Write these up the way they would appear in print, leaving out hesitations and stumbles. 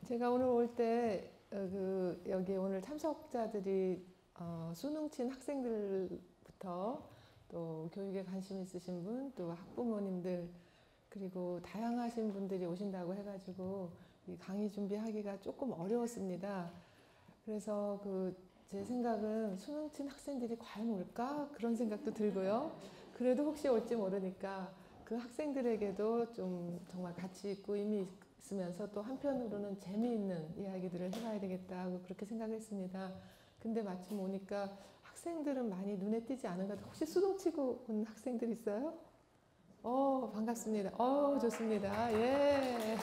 제가 오늘 올 때 여기 오늘 참석자들이 수능 친 학생들부터 또 교육에 관심 있으신 분, 또 학부모님들, 그리고 다양하신 분들이 오신다고 해가지고 이 강의 준비하기가 조금 어려웠습니다. 그래서 제 생각은 수능 친 학생들이 과연 올까? 그런 생각도 들고요. 그래도 혹시 올지 모르니까 그 학생들에게도 좀 정말 가치 있고 의미 있으면서 또 한편으로는 재미있는 이야기들을 해봐야 되겠다고 그렇게 생각했습니다. 근데 마침 오니까 학생들은 많이 눈에 띄지 않은 것 같아요. 혹시 수능 치고 온 학생들 있어요? 반갑습니다. 좋습니다. 예.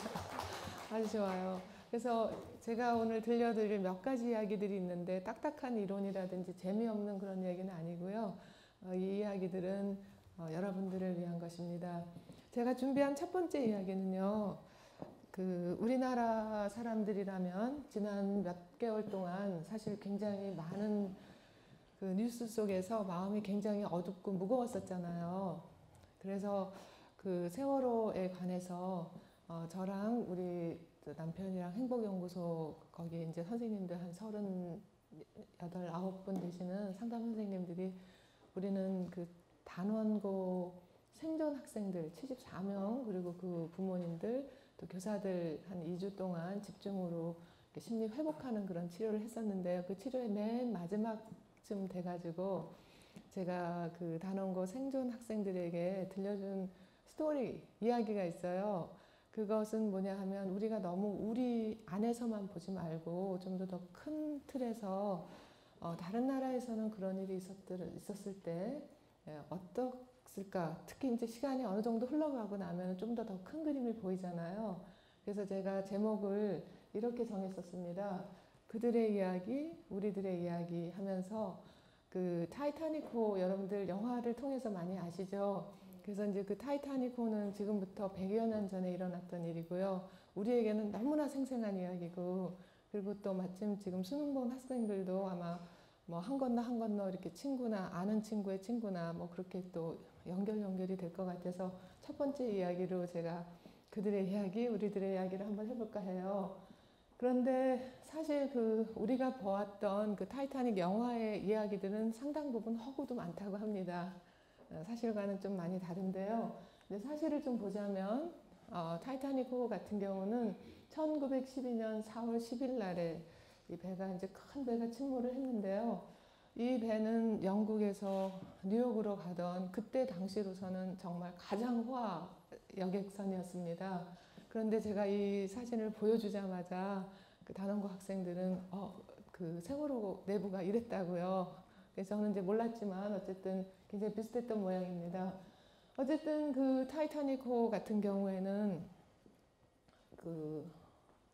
아주 좋아요. 그래서 제가 오늘 들려드릴 몇 가지 이야기들이 있는데 딱딱한 이론이라든지 재미없는 그런 이야기는 아니고요. 이 이야기들은 여러분들을 위한 것입니다. 제가 준비한 첫 번째 이야기는요. 우리나라 사람들이라면 지난 몇 개월 동안 사실 굉장히 많은 뉴스 속에서 마음이 굉장히 어둡고 무거웠었잖아요. 그래서 세월호에 관해서 저랑 우리 남편이랑 행복연구소 거기 이제 선생님들 한 38, 9분 되시는 상담 선생님들이 우리는 단원고 생존 학생들 74명 그리고 그 부모님들 또 교사들 한 2주 동안 집중으로 심리 회복하는 그런 치료를 했었는데요. 그 치료의 맨 마지막쯤 돼가지고 제가 단원고 생존 학생들에게 들려준 스토리 이야기가 있어요. 그것은 뭐냐 하면 우리가 너무 우리 안에서만 보지 말고 좀 더 큰 틀에서 다른 나라에서는 그런 일이 있었을 때 어떻을까? 특히 이제 시간이 어느 정도 흘러가고 나면 좀 더 큰 그림이 보이잖아요. 그래서 제가 제목을 이렇게 정했었습니다. 그들의 이야기, 우리들의 이야기 하면서 타이타닉호 여러분들 영화를 통해서 많이 아시죠? 그래서 이제 타이타닉호는 지금부터 100여 년 전에 일어났던 일이고요. 우리에게는 너무나 생생한 이야기고, 그리고 또 마침 지금 수능 본 학생들도 아마 뭐 한 건너 이렇게 친구나 아는 친구의 친구나 뭐 그렇게 또 연결이 될 것 같아서 첫 번째 이야기로 제가 그들의 이야기, 우리들의 이야기를 한번 해볼까 해요. 그런데 사실 우리가 보았던 타이타닉 영화의 이야기들은 상당 부분 허구도 많다고 합니다. 사실과는 좀 많이 다른데요. 근데 사실을 좀 보자면 타이타닉호 같은 경우는 1912년 4월 10일 날에 이 배가 이제 큰 배가 침몰을 했는데요. 이 배는 영국에서 뉴욕으로 가던 그때 당시로서는 정말 가장 호화 여객선이었습니다. 그런데 제가 이 사진을 보여주자마자 단원고 학생들은 세월호 내부가 이랬다고요. 그래서 저는 이제 몰랐지만 어쨌든 굉장히 비슷했던 모양입니다. 어쨌든 타이타닉호 같은 경우에는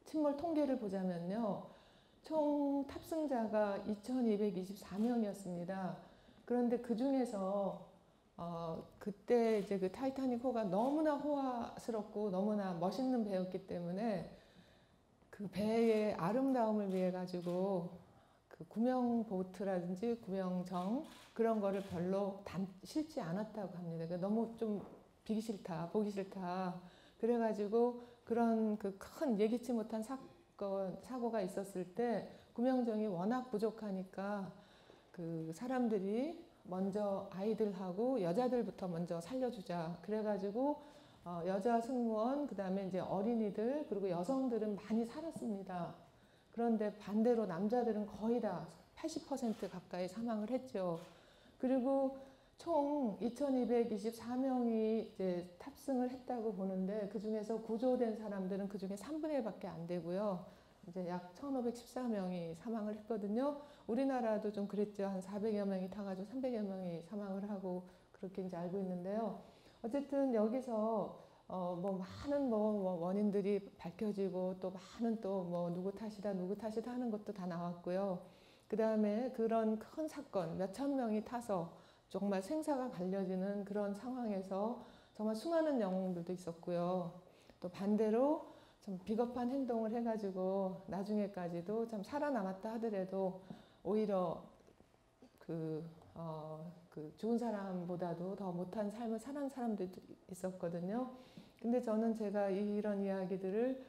침몰 통계를 보자면요. 총 탑승자가 2224명이었습니다. 그런데 그 중에서 그때 이제 타이타닉호가 너무나 호화스럽고 너무나 멋있는 배였기 때문에 그 배의 아름다움을 위해 가지고 구명 보트라든지 구명정 그런 거를 별로 실지 않았다고 합니다. 그러니까 너무 좀 비기 싫다, 보기 싫다. 그래가지고 그런 큰 예기치 못한 사고가 있었을 때 구명정이 워낙 부족하니까 사람들이 먼저 아이들하고 여자들부터 먼저 살려주자. 그래가지고 여자 승무원, 그 다음에 이제 어린이들, 그리고 여성들은 많이 살았습니다. 그런데 반대로 남자들은 거의 다 80% 가까이 사망을 했죠. 그리고 총 2224명이 이제 탑승을 했다고 보는데 그 중에서 구조된 사람들은 그 중에 3분의 1밖에 안 되고요. 이제 약 1514명이 사망을 했거든요. 우리나라도 좀 그랬죠. 한 400여 명이 타가지고 300여 명이 사망을 하고 그렇게 이제 알고 있는데요. 어쨌든 여기서 많은 원인들이 밝혀지고 또 많은 또 누구 탓이다 하는 것도 다 나왔고요. 그 다음에 그런 큰 사건 몇천 명이 타서 정말 생사가 갈려지는 그런 상황에서 정말 수많은 영웅들도 있었고요. 또 반대로 좀 비겁한 행동을 해가지고 나중에까지도 참 살아남았다 하더라도 오히려 좋은 사람보다도 더 못한 삶을 사는 사람들도 있었거든요. 근데 저는 제가 이런 이야기들을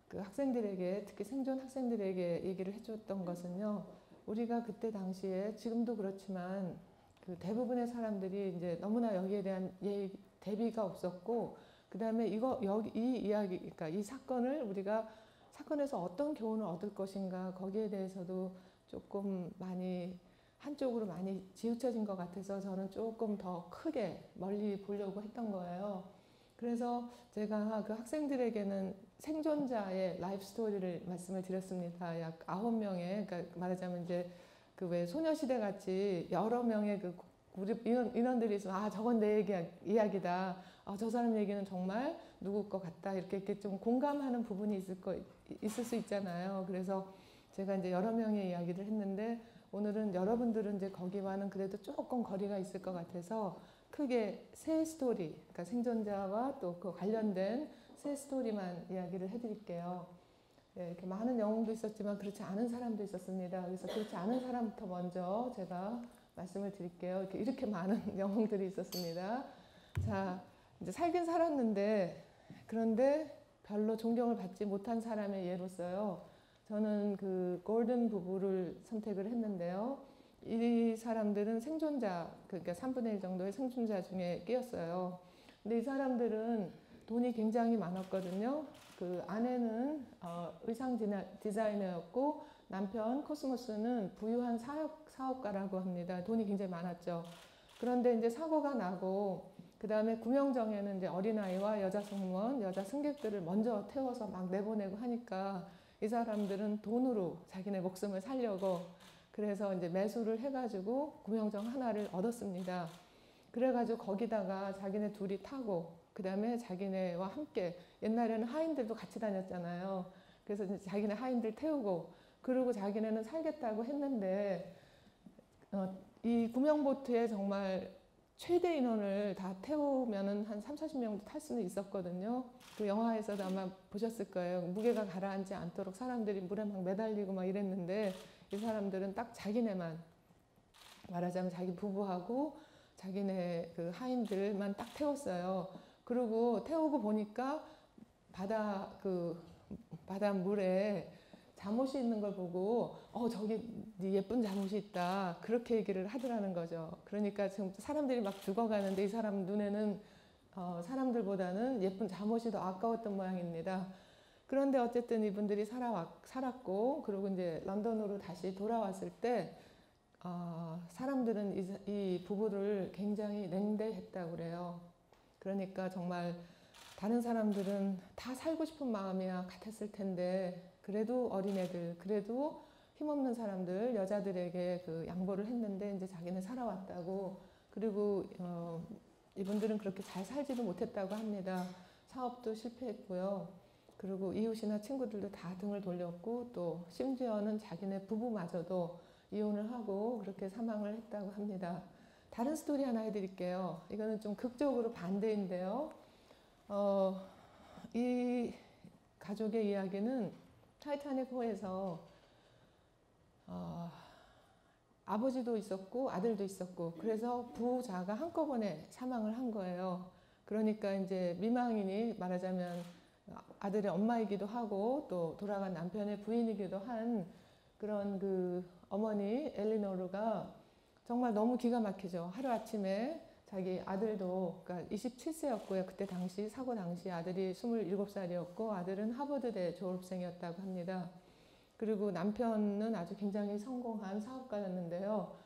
그 학생들에게, 특히 생존 학생들에게 얘기를 해줬던 것은요. 우리가 그때 당시에, 지금도 그렇지만 그 대부분의 사람들이 이제 너무나 여기에 대한 대비가 없었고, 그 다음에 이 이야기, 그러니까 이 사건을 우리가 사건에서 어떤 교훈을 얻을 것인가, 거기에 대해서도 조금 많이 한쪽으로 많이 치우쳐진 것 같아서 저는 조금 더 크게 멀리 보려고 했던 거예요. 그래서 제가 그 학생들에게는 생존자의 라이프 스토리를 말씀을 드렸습니다. 약 9명의, 그러니까 말하자면 이제 그 왜 소녀시대 같이 여러 명의 그 그룹 인원들이 있으면, 아, 저건 내 이야기다. 아, 저 사람 얘기는 정말 누구 것 같다. 이렇게 좀 공감하는 부분이 있을 수 있잖아요. 그래서 제가 이제 여러 명의 이야기를 했는데, 오늘은 여러분들은 이제 거기와는 그래도 조금 거리가 있을 것 같아서 크게 세 스토리, 그러니까 생존자와 또 그 관련된 세 스토리만 이야기를 해드릴게요. 네, 이렇게 많은 영웅도 있었지만 그렇지 않은 사람도 있었습니다. 그래서 그렇지 않은 사람부터 먼저 제가 말씀을 드릴게요. 이렇게 많은 영웅들이 있었습니다. 자, 이제 살긴 살았는데, 그런데 별로 존경을 받지 못한 사람의 예로서요. 저는 그 골든 부부를 선택을 했는데요. 이 사람들은 생존자, 그러니까 3분의 1 정도의 생존자 중에 끼었어요. 근데 이 사람들은 돈이 굉장히 많았거든요. 그 아내는 의상 디자이너였고, 남편 코스모스는 부유한 사업가라고 합니다. 돈이 굉장히 많았죠. 그런데 이제 사고가 나고, 그 다음에 구명정에는 이제 어린아이와 여자 승무원, 여자 승객들을 먼저 태워서 막 내보내고 하니까 이 사람들은 돈으로 자기네 목숨을 살려고, 그래서 이제 매수를 해가지고 구명정 하나를 얻었습니다. 그래가지고 거기다가 자기네 둘이 타고, 그 다음에 자기네와 함께, 옛날에는 하인들도 같이 다녔잖아요. 그래서 이제 자기네 하인들 태우고, 그리고 자기네는 살겠다고 했는데, 이 구명보트에 정말 최대 인원을 다 태우면은 한 3, 40명도 탈 수는 있었거든요. 그 영화에서도 아마 보셨을 거예요. 무게가 가라앉지 않도록 사람들이 물에 막 매달리고 막 이랬는데, 이 사람들은 딱 자기네만, 말하자면 자기 부부하고 자기네 그 하인들만 딱 태웠어요. 그리고 태우고 보니까 바다 물에 잠옷이 있는 걸 보고, 저기 예쁜 잠옷이 있다. 그렇게 얘기를 하더라는 거죠. 그러니까 지금 사람들이 막 죽어가는데 이 사람 눈에는 사람들보다는 예쁜 잠옷이 더 아까웠던 모양입니다. 그런데 어쨌든 이분들이 살았고, 그리고 이제 런던으로 다시 돌아왔을 때, 사람들은 이 부부를 굉장히 냉대했다고 그래요. 그러니까 정말 다른 사람들은 다 살고 싶은 마음이야 같았을 텐데, 그래도 어린애들, 그래도 힘없는 사람들, 여자들에게 그 양보를 했는데 이제 자기는 살아왔다고. 그리고 이분들은 그렇게 잘 살지도 못했다고 합니다. 사업도 실패했고요. 그리고 이웃이나 친구들도 다 등을 돌렸고, 또 심지어는 자기네 부부마저도 이혼을 하고 그렇게 사망을 했다고 합니다. 다른 스토리 하나 해드릴게요. 이거는 좀 극적으로 반대인데요. 이 가족의 이야기는 타이타닉호에서 아버지도 있었고 아들도 있었고, 그래서 부자가 한꺼번에 사망을 한 거예요. 그러니까 이제 미망인이, 말하자면 아들의 엄마이기도 하고 또 돌아간 남편의 부인이기도 한 그런 그 어머니 엘리노르가 정말 너무 기가 막히죠. 하루아침에 자기 아들도, 그러니까 27세였고요. 그때 당시, 사고 당시 아들이 27살이었고 아들은 하버드대 졸업생이었다고 합니다. 그리고 남편은 아주 굉장히 성공한 사업가였는데요.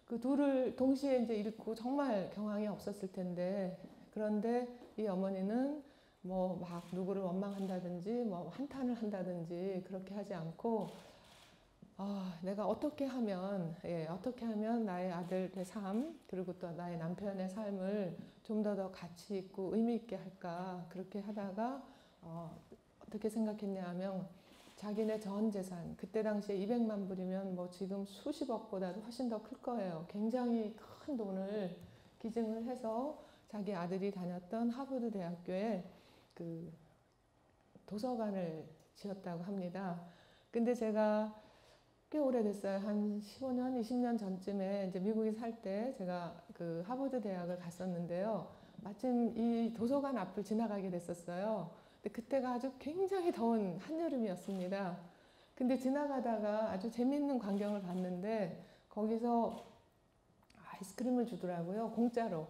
그 둘을 동시에 이제 잃고 정말 경황이 없었을 텐데, 그런데 이 어머니는 뭐 막 누구를 원망한다든지 뭐 한탄을 한다든지 그렇게 하지 않고, 내가 어떻게 하면 나의 아들의 삶, 그리고 또 나의 남편의 삶을 좀 더 가치 있고 의미 있게 할까, 그렇게 하다가 어떻게 생각했냐 하면, 자기네 전 재산, 그때 당시에 200만 불이면 뭐 지금 수십억보다도 훨씬 더 클 거예요. 굉장히 큰 돈을 기증을 해서 자기 아들이 다녔던 하버드 대학교에 그 도서관을 지었다고 합니다. 근데 제가 꽤 오래됐어요. 한 15년, 20년 전쯤에 이제 미국에 살 때 제가 그 하버드 대학을 갔었는데요. 마침 이 도서관 앞을 지나가게 됐었어요. 그때가 아주 굉장히 더운 한여름이었습니다. 근데 지나가다가 아주 재밌는 광경을 봤는데 거기서 아이스크림을 주더라고요. 공짜로.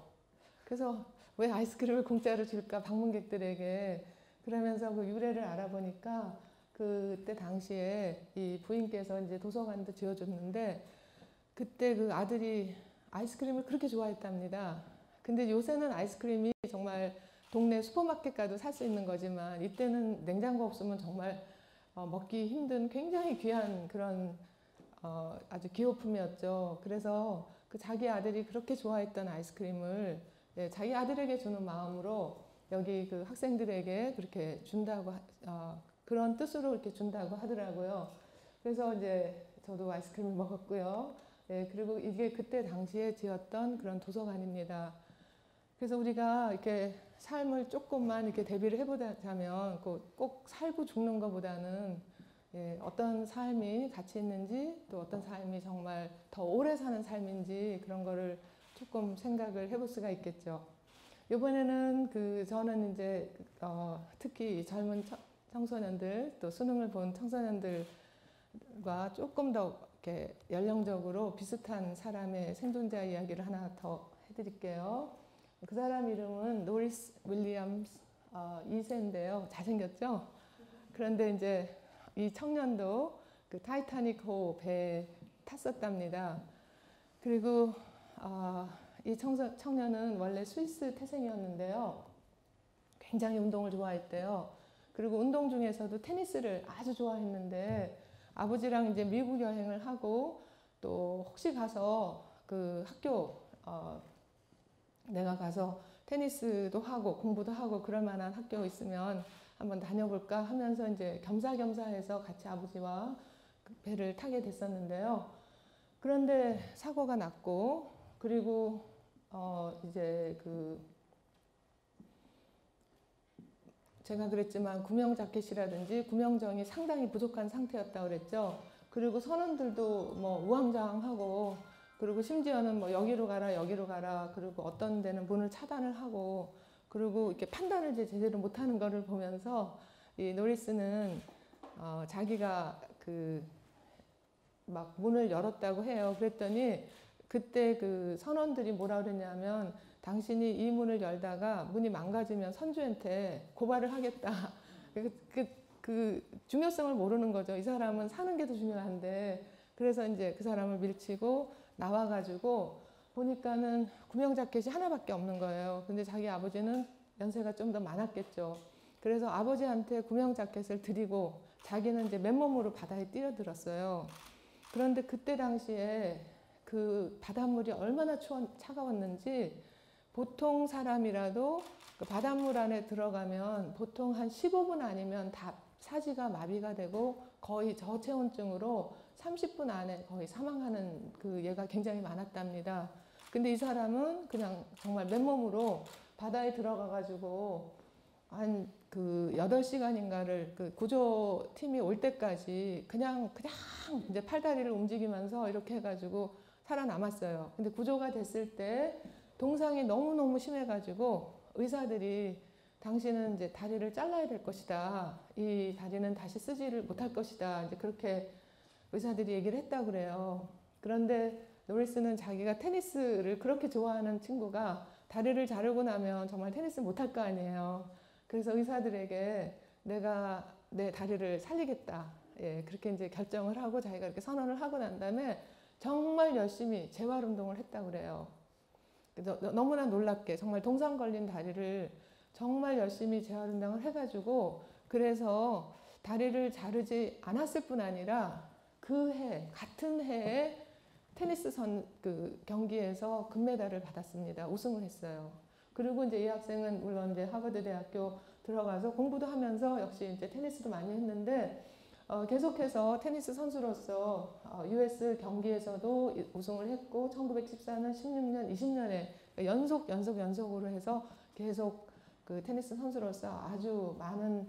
그래서 왜 아이스크림을 공짜로 줄까 방문객들에게. 그러면서 그 유래를 알아보니까 그때 당시에 이 부인께서 이제 도서관도 지어줬는데 그때 그 아들이 아이스크림을 그렇게 좋아했답니다. 근데 요새는 아이스크림이 정말 동네 슈퍼마켓 가도 살 수 있는 거지만 이때는 냉장고 없으면 정말 먹기 힘든 굉장히 귀한 그런 아주 기호품이었죠. 그래서 그 자기 아들이 그렇게 좋아했던 아이스크림을 자기 아들에게 주는 마음으로 여기 그 학생들에게 그렇게 준다고 그런 뜻으로 이렇게 준다고 하더라고요. 그래서 이제 저도 아이스크림을 먹었고요. 그리고 이게 그때 당시에 지었던 그런 도서관입니다. 그래서 우리가 이렇게 삶을 조금만 이렇게 대비를 해보자면 꼭 살고 죽는 것보다는 어떤 삶이 가치 있는지 또 어떤 삶이 정말 더 오래 사는 삶인지 그런 거를 조금 생각을 해볼 수가 있겠죠. 이번에는 저는 이제 특히 젊은 청소년들 또 수능을 본 청소년들과 조금 더 이렇게 연령적으로 비슷한 사람의 생존자 이야기를 하나 더 해드릴게요. 그 사람 이름은 노리스 윌리엄스 2세인데요. 잘생겼죠? 그런데 이제 이 청년도 그 타이타닉호 배에 탔었답니다. 그리고 이 청년은 원래 스위스 태생이었는데요. 굉장히 운동을 좋아했대요. 그리고 운동 중에서도 테니스를 아주 좋아했는데 아버지랑 이제 미국 여행을 하고 또 혹시 가서 그 학교 내가 가서 테니스도 하고 공부도 하고 그럴 만한 학교 있으면 한번 다녀볼까 하면서 이제 겸사겸사해서 같이 아버지와 그 배를 타게 됐었는데요. 그런데 사고가 났고 그리고 이제 제가 그랬지만 구명자켓이라든지 구명정이 상당히 부족한 상태였다고 그랬죠. 그리고 선원들도 뭐 우왕좌왕하고 그리고 심지어는 뭐 여기로 가라 그리고 어떤 데는 문을 차단을 하고 그리고 이렇게 판단을 제대로 못하는 거를 보면서 이 노리스는 자기가 막 문을 열었다고 해요. 그랬더니 그때 그 선원들이 뭐라 그랬냐면 당신이 이 문을 열다가 문이 망가지면 선주한테 고발을 하겠다. 그 중요성을 모르는 거죠. 이 사람은 사는 게 더 중요한데. 그래서 이제 그 사람을 밀치고 나와가지고 보니까는 구명자켓이 하나밖에 없는 거예요. 근데 자기 아버지는 연세가 좀 더 많았겠죠. 그래서 아버지한테 구명자켓을 드리고 자기는 이제 맨몸으로 바다에 뛰어들었어요. 그런데 그때 당시에 그 바닷물이 얼마나 차가웠는지 보통 사람이라도 그 바닷물 안에 들어가면 보통 한 15분 아니면 다 사지가 마비가 되고 거의 저체온증으로 30분 안에 거의 사망하는 그 예가 굉장히 많았답니다. 근데 이 사람은 그냥 정말 맨몸으로 바다에 들어가 가지고 한 8시간인가를 그 구조팀이 올 때까지 그냥 이제 팔다리를 움직이면서 이렇게 해가지고 살아남았어요. 근데 구조가 됐을 때 동상이 너무너무 심해가지고 의사들이 당신은 이제 다리를 잘라야 될 것이다. 이 다리는 다시 쓰지를 못할 것이다. 이제 그렇게 의사들이 얘기를 했다고 그래요. 그런데 노리스는 자기가 테니스를 그렇게 좋아하는 친구가 다리를 자르고 나면 정말 테니스 못할 거 아니에요. 그래서 의사들에게 내가 내 다리를 살리겠다. 그렇게 이제 결정을 하고 자기가 이렇게 선언을 하고 난 다음에 정말 열심히 재활 운동을 했다고 그래요. 너무나 놀랍게 정말 동상 걸린 다리를 정말 열심히 재활 운동을 해가지고 그래서 다리를 자르지 않았을 뿐 아니라 같은 해에 테니스 경기에서 금메달을 받았습니다. 우승을 했어요. 그리고 이제 이 학생은 물론 이제 하버드 대학교 들어가서 공부도 하면서 역시 이제 테니스도 많이 했는데 계속해서 테니스 선수로서 US 경기에서도 우승을 했고 1914년, 16년, 20년에 연속으로 해서 계속 그 테니스 선수로서 아주 많은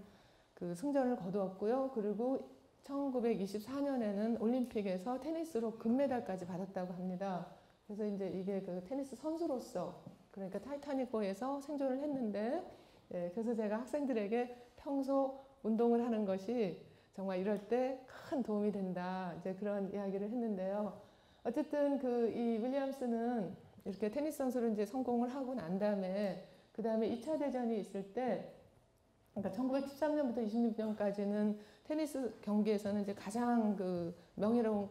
그 승전을 거두었고요. 그리고 1924년에는 올림픽에서 테니스로 금메달까지 받았다고 합니다. 그래서 이제 이게 그 테니스 선수로서 그러니까 타이타닉호에서 생존을 했는데 그래서 제가 학생들에게 평소 운동을 하는 것이 정말 이럴 때 큰 도움이 된다. 이제 그런 이야기를 했는데요. 어쨌든 이 윌리엄스는 이렇게 테니스 선수로 이제 성공을 하고 난 다음에 그 다음에 2차 대전이 있을 때, 그러니까 1913년부터 26년까지는 테니스 경기에서는 이제 가장 명예로운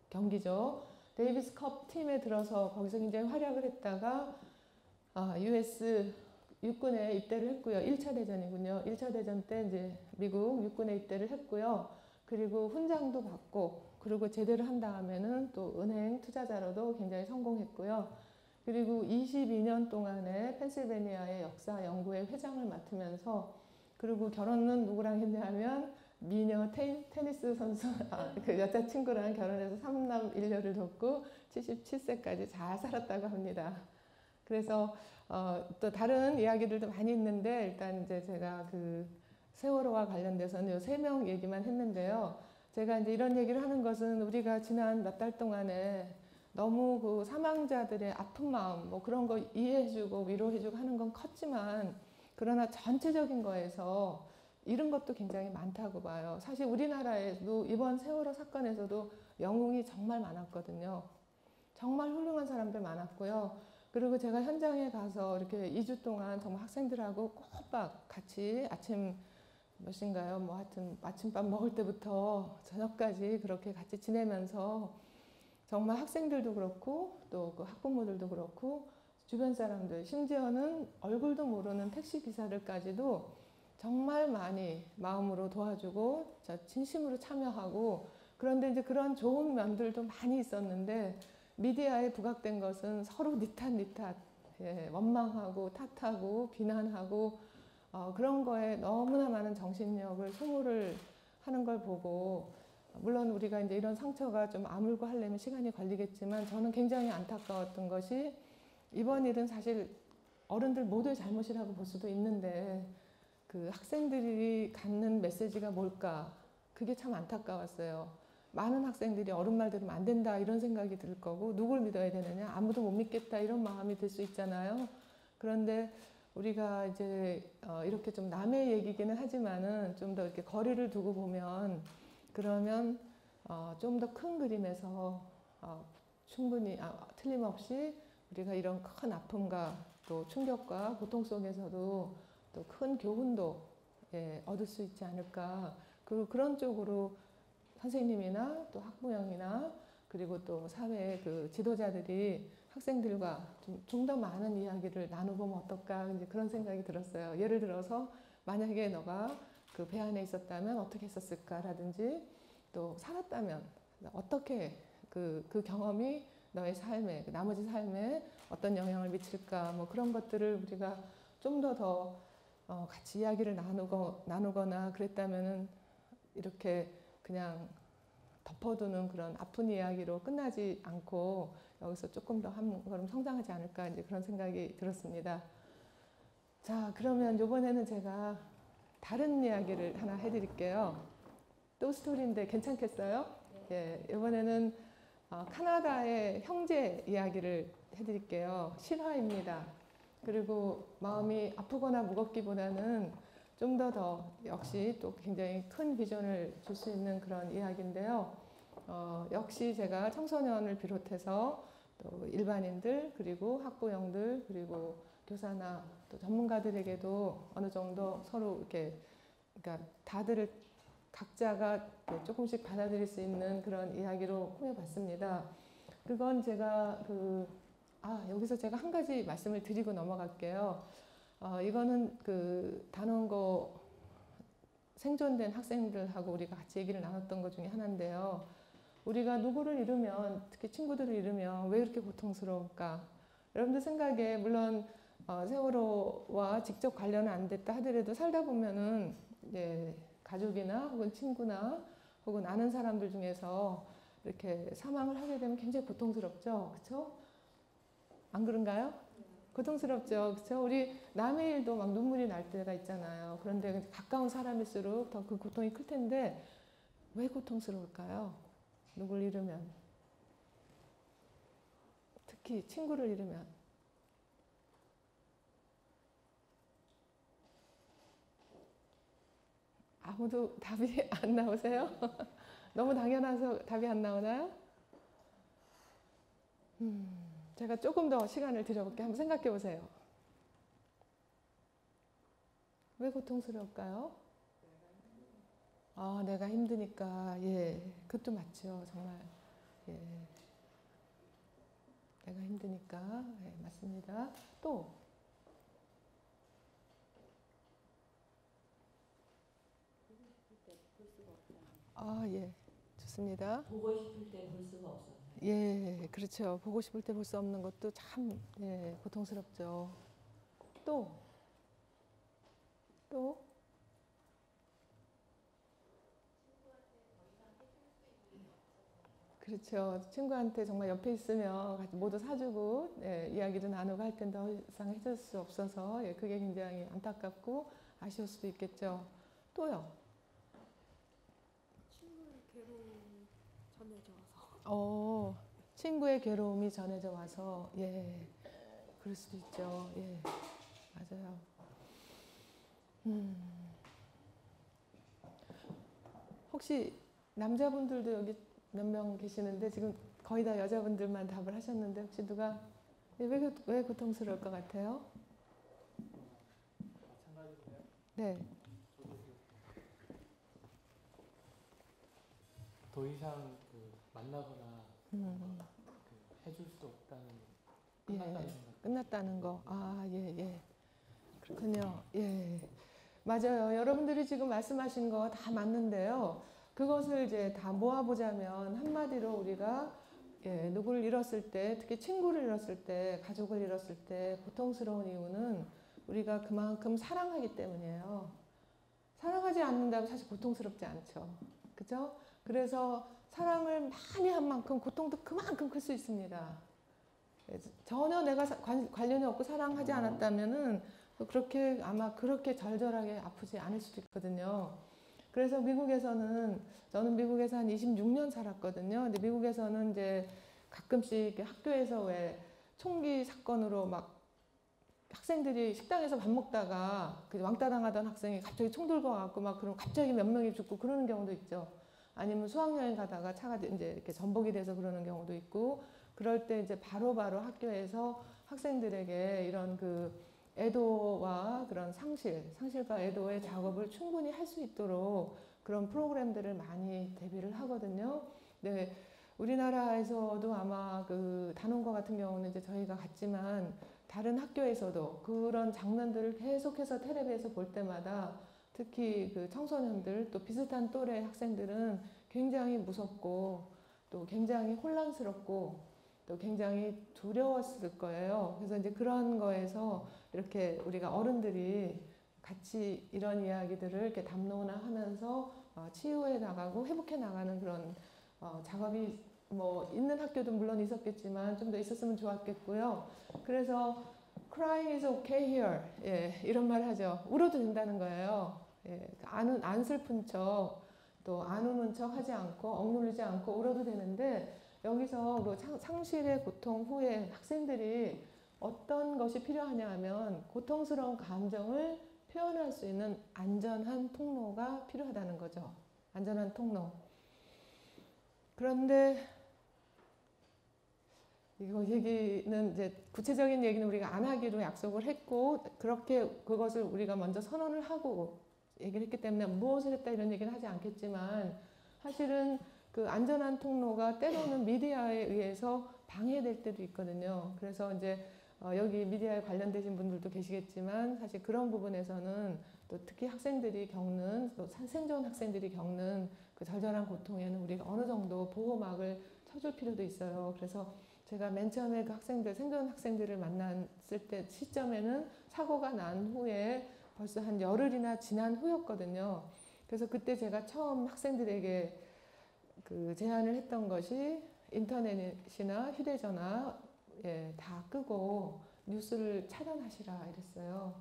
경기죠. 데이비스 컵 팀에 들어서 거기서 굉장히 활약을 했다가 US 육군에 입대를 했고요. 1차 대전이군요. 1차 대전 때 이제 미국 육군에 입대를 했고요. 그리고 훈장도 받고, 그리고 제대를 한 다음에는 또 은행 투자자로도 굉장히 성공했고요. 그리고 22년 동안에 펜실베니아의 역사 연구회 회장을 맡으면서, 그리고 결혼은 누구랑 했냐면 미녀 테니스 선수 그 여자친구랑 결혼해서 3남 1녀를 뒀고 77세까지 잘 살았다고 합니다. 그래서 또 다른 이야기들도 많이 있는데, 일단 이제 제가 세월호와 관련돼서는 이 3명 얘기만 했는데요. 제가 이제 이런 얘기를 하는 것은 우리가 지난 몇 달 동안에 너무 사망자들의 아픈 마음 뭐 그런 거 이해해주고 위로해주고 하는 건 컸지만, 그러나 전체적인 거에서 잃은 것도 굉장히 많다고 봐요. 사실 우리나라에도 이번 세월호 사건에서도 영웅이 정말 많았거든요. 정말 훌륭한 사람들 많았고요. 그리고 제가 현장에 가서 이렇게 2주 동안 정말 학생들하고 꼬박 같이 아침 몇 시인가요? 뭐 하여튼 아침밥 먹을 때부터 저녁까지 그렇게 같이 지내면서 정말 학생들도 그렇고 또 학부모들도 그렇고 주변 사람들, 심지어는 얼굴도 모르는 택시 기사들까지도 정말 많이 마음으로 도와주고 진심으로 참여하고, 그런데 이제 그런 좋은 면들도 많이 있었는데 미디어에 부각된 것은 서로 니탓, 원망하고 탓하고 비난하고 그런 거에 너무나 많은 정신력을 소모를 하는 걸 보고, 물론 우리가 이제 이런 상처가 좀 아물고 하려면 시간이 걸리겠지만, 저는 굉장히 안타까웠던 것이, 이번 일은 사실 어른들 모두의 잘못이라고 볼 수도 있는데 학생들이 갖는 메시지가 뭘까, 그게 참 안타까웠어요. 많은 학생들이 어른 말 들으면 안 된다 이런 생각이 들 거고, 누굴 믿어야 되느냐, 아무도 못 믿겠다 이런 마음이 들 수 있잖아요. 그런데 우리가 이제 이렇게 좀 남의 얘기기는 하지만은 좀 더 이렇게 거리를 두고 보면, 그러면 좀 더 큰 그림에서 충분히 틀림없이 우리가 이런 큰 아픔과 또 충격과 고통 속에서도 또 큰 교훈도 얻을 수 있지 않을까. 그리고 그런 쪽으로 선생님이나 또 학부형이나 그리고 또 사회의 지도자들이 학생들과 좀 더 많은 이야기를 나눠보면 어떨까, 이제 그런 생각이 들었어요. 예를 들어서 만약에 너가 배 안에 있었다면 어떻게 했었을까라든지, 또 살았다면 어떻게 그 경험이 너의 삶에, 나머지 삶에 어떤 영향을 미칠까, 뭐 그런 것들을 우리가 좀 더 같이 이야기를 나누거나 그랬다면은 이렇게 그냥 덮어두는 그런 아픈 이야기로 끝나지 않고 여기서 조금 더 한 걸음 성장하지 않을까, 이제 그런 생각이 들었습니다. 자, 그러면 이번에는 제가 다른 이야기를 하나 해드릴게요. 또 스토리인데 괜찮겠어요? 예, 이번에는 카나다의 형제 이야기를 해드릴게요. 실화입니다. 그리고 마음이 아프거나 무겁기보다는 좀 더 역시 또 굉장히 큰 비전을 줄 수 있는 그런 이야기인데요. 역시 제가 청소년을 비롯해서 또 일반인들, 그리고 학부형들, 그리고 교사나 또 전문가들에게도 어느 정도 서로 이렇게, 그러니까 다들 각자가 조금씩 받아들일 수 있는 그런 이야기로 꾸며봤습니다. 그건 제가 여기서 제가 한 가지 말씀을 드리고 넘어갈게요. 이거는 단원고 생존된 학생들하고 우리가 같이 얘기를 나눴던 것 중에 하나인데요. 우리가 누구를 잃으면, 특히 친구들을 잃으면 왜 이렇게 고통스러울까? 여러분들 생각에 물론 세월호와 직접 관련은 안 됐다 하더라도 살다 보면은 가족이나 혹은 친구나 혹은 아는 사람들 중에서 이렇게 사망을 하게 되면 굉장히 고통스럽죠, 그렇죠? 안 그런가요? 고통스럽죠, 그렇죠? 우리 남의 일도 막 눈물이 날 때가 있잖아요. 그런데 가까운 사람일수록 더 그 고통이 클 텐데 왜 고통스러울까요? 누굴 잃으면, 특히 친구를 잃으면. 아무도 답이 안 나오세요? 너무 당연해서 답이 안 나오나요? 제가 조금 더 시간을 드려볼게요. 한번 생각해 보세요. 왜 고통스러울까요? 아, 내가 힘드니까. 예, 그것도 맞죠. 정말. 예, 내가 힘드니까. 예, 맞습니다. 또, 아, 예, 좋습니다. 보고 싶을 때 볼 수가 없어요. 예, 그렇죠. 보고 싶을 때 볼 수 없는 것도 참, 예, 고통스럽죠. 또, 또, 그렇죠. 친구한테 정말 옆에 있으면 같이 모두 사주고, 예, 이야기도 나누고 할 텐데 더 이상 해줄 수 없어서, 예, 그게 굉장히 안타깝고 아쉬울 수도 있겠죠. 또요. 친구의 괴로움이 전해져 와서. 친구의 괴로움이 전해져 와서, 예, 그럴 수도 있죠. 예, 맞아요. 혹시 남자분들도 여기 몇 명 계시는데 지금 거의 다 여자분들만 답을 하셨는데 혹시 누가 왜 고통스러울 것 같아요? 마찬가지인데요. 네. 더 이상 만나거나 해줄 수 없다는 끝났다는 예, 생각. 끝났다는 거. 아, 예, 예. 그렇군요. 예. 맞아요. 여러분들이 지금 말씀하신 거 다 맞는데요. 그것을 이제 다 모아보자면 한마디로 우리가 예, 누구를 잃었을 때, 특히 친구를 잃었을 때, 가족을 잃었을 때 고통스러운 이유는 우리가 그만큼 사랑하기 때문이에요. 사랑하지 않는다면 사실 고통스럽지 않죠. 그죠? 그래서 사랑을 많이 한 만큼 고통도 그만큼 클 수 있습니다. 전혀 내가 관련이 없고 사랑하지 않았다면은 그렇게 아마 그렇게 절절하게 아프지 않을 수도 있거든요. 그래서 미국에서는 저는 미국에서 한 26년 살았거든요. 근데 미국에서는 이제 가끔씩 학교에서 왜 총기 사건으로 막 학생들이 식당에서 밥 먹다가 그 왕따 당하던 학생이 갑자기 총 들고 와갖고 막 그럼 갑자기 몇 명이 죽고 그러는 경우도 있죠. 아니면 수학여행 가다가 차가 이제 이렇게 전복이 돼서 그러는 경우도 있고 그럴 때 이제 바로바로 학교에서 학생들에게 이런 그 애도와 그런 상실과 애도의 작업을 충분히 할 수 있도록 그런 프로그램들을 많이 대비를 하거든요. 네, 우리나라에서도 아마 그 단원고 같은 경우는 이제 저희가 갔지만 다른 학교에서도 그런 장면들을 계속해서 텔레비에서 볼 때마다 특히 그 청소년들 또 비슷한 또래 학생들은 굉장히 무섭고 또 굉장히 혼란스럽고 또 굉장히 두려웠을 거예요. 그래서 이제 그런 거에서 이렇게 우리가 어른들이 같이 이런 이야기들을 이렇게 담론화하면서 치유해 나가고 회복해 나가는 그런 작업이 뭐 있는 학교도 물론 있었겠지만 좀 더 있었으면 좋았겠고요. 그래서 crying is okay here 예, 이런 말 하죠. 울어도 된다는 거예요. 예, 안 슬픈 척 또 안 우는 척 하지 않고 억누르지 않고 울어도 되는데 여기서 그 상실의 고통 후에 학생들이 어떤 것이 필요하냐 하면 고통스러운 감정을 표현할 수 있는 안전한 통로가 필요하다는 거죠. 안전한 통로. 그런데 이거 얘기는 이제 구체적인 얘기는 우리가 안 하기로 약속을 했고 그렇게 그것을 우리가 먼저 선언을 하고 얘기를 했기 때문에 무엇을 했다 이런 얘기는 하지 않겠지만 사실은 그 안전한 통로가 때로는 미디어에 의해서 방해될 때도 있거든요. 그래서 이제 여기 미디어에 관련되신 분들도 계시겠지만 사실 그런 부분에서는 또 특히 학생들이 겪는 또 생존 학생들이 겪는 그 절절한 고통에는 우리가 어느 정도 보호막을 쳐줄 필요도 있어요. 그래서 제가 맨 처음에 그 학생들 생존 학생들을 만났을 때 시점에는 사고가 난 후에 벌써 한 열흘이나 지난 후였거든요. 그래서 그때 제가 처음 학생들에게 그 제안을 했던 것이 인터넷이나 휴대전화 예, 다 끄고 뉴스를 차단하시라 이랬어요.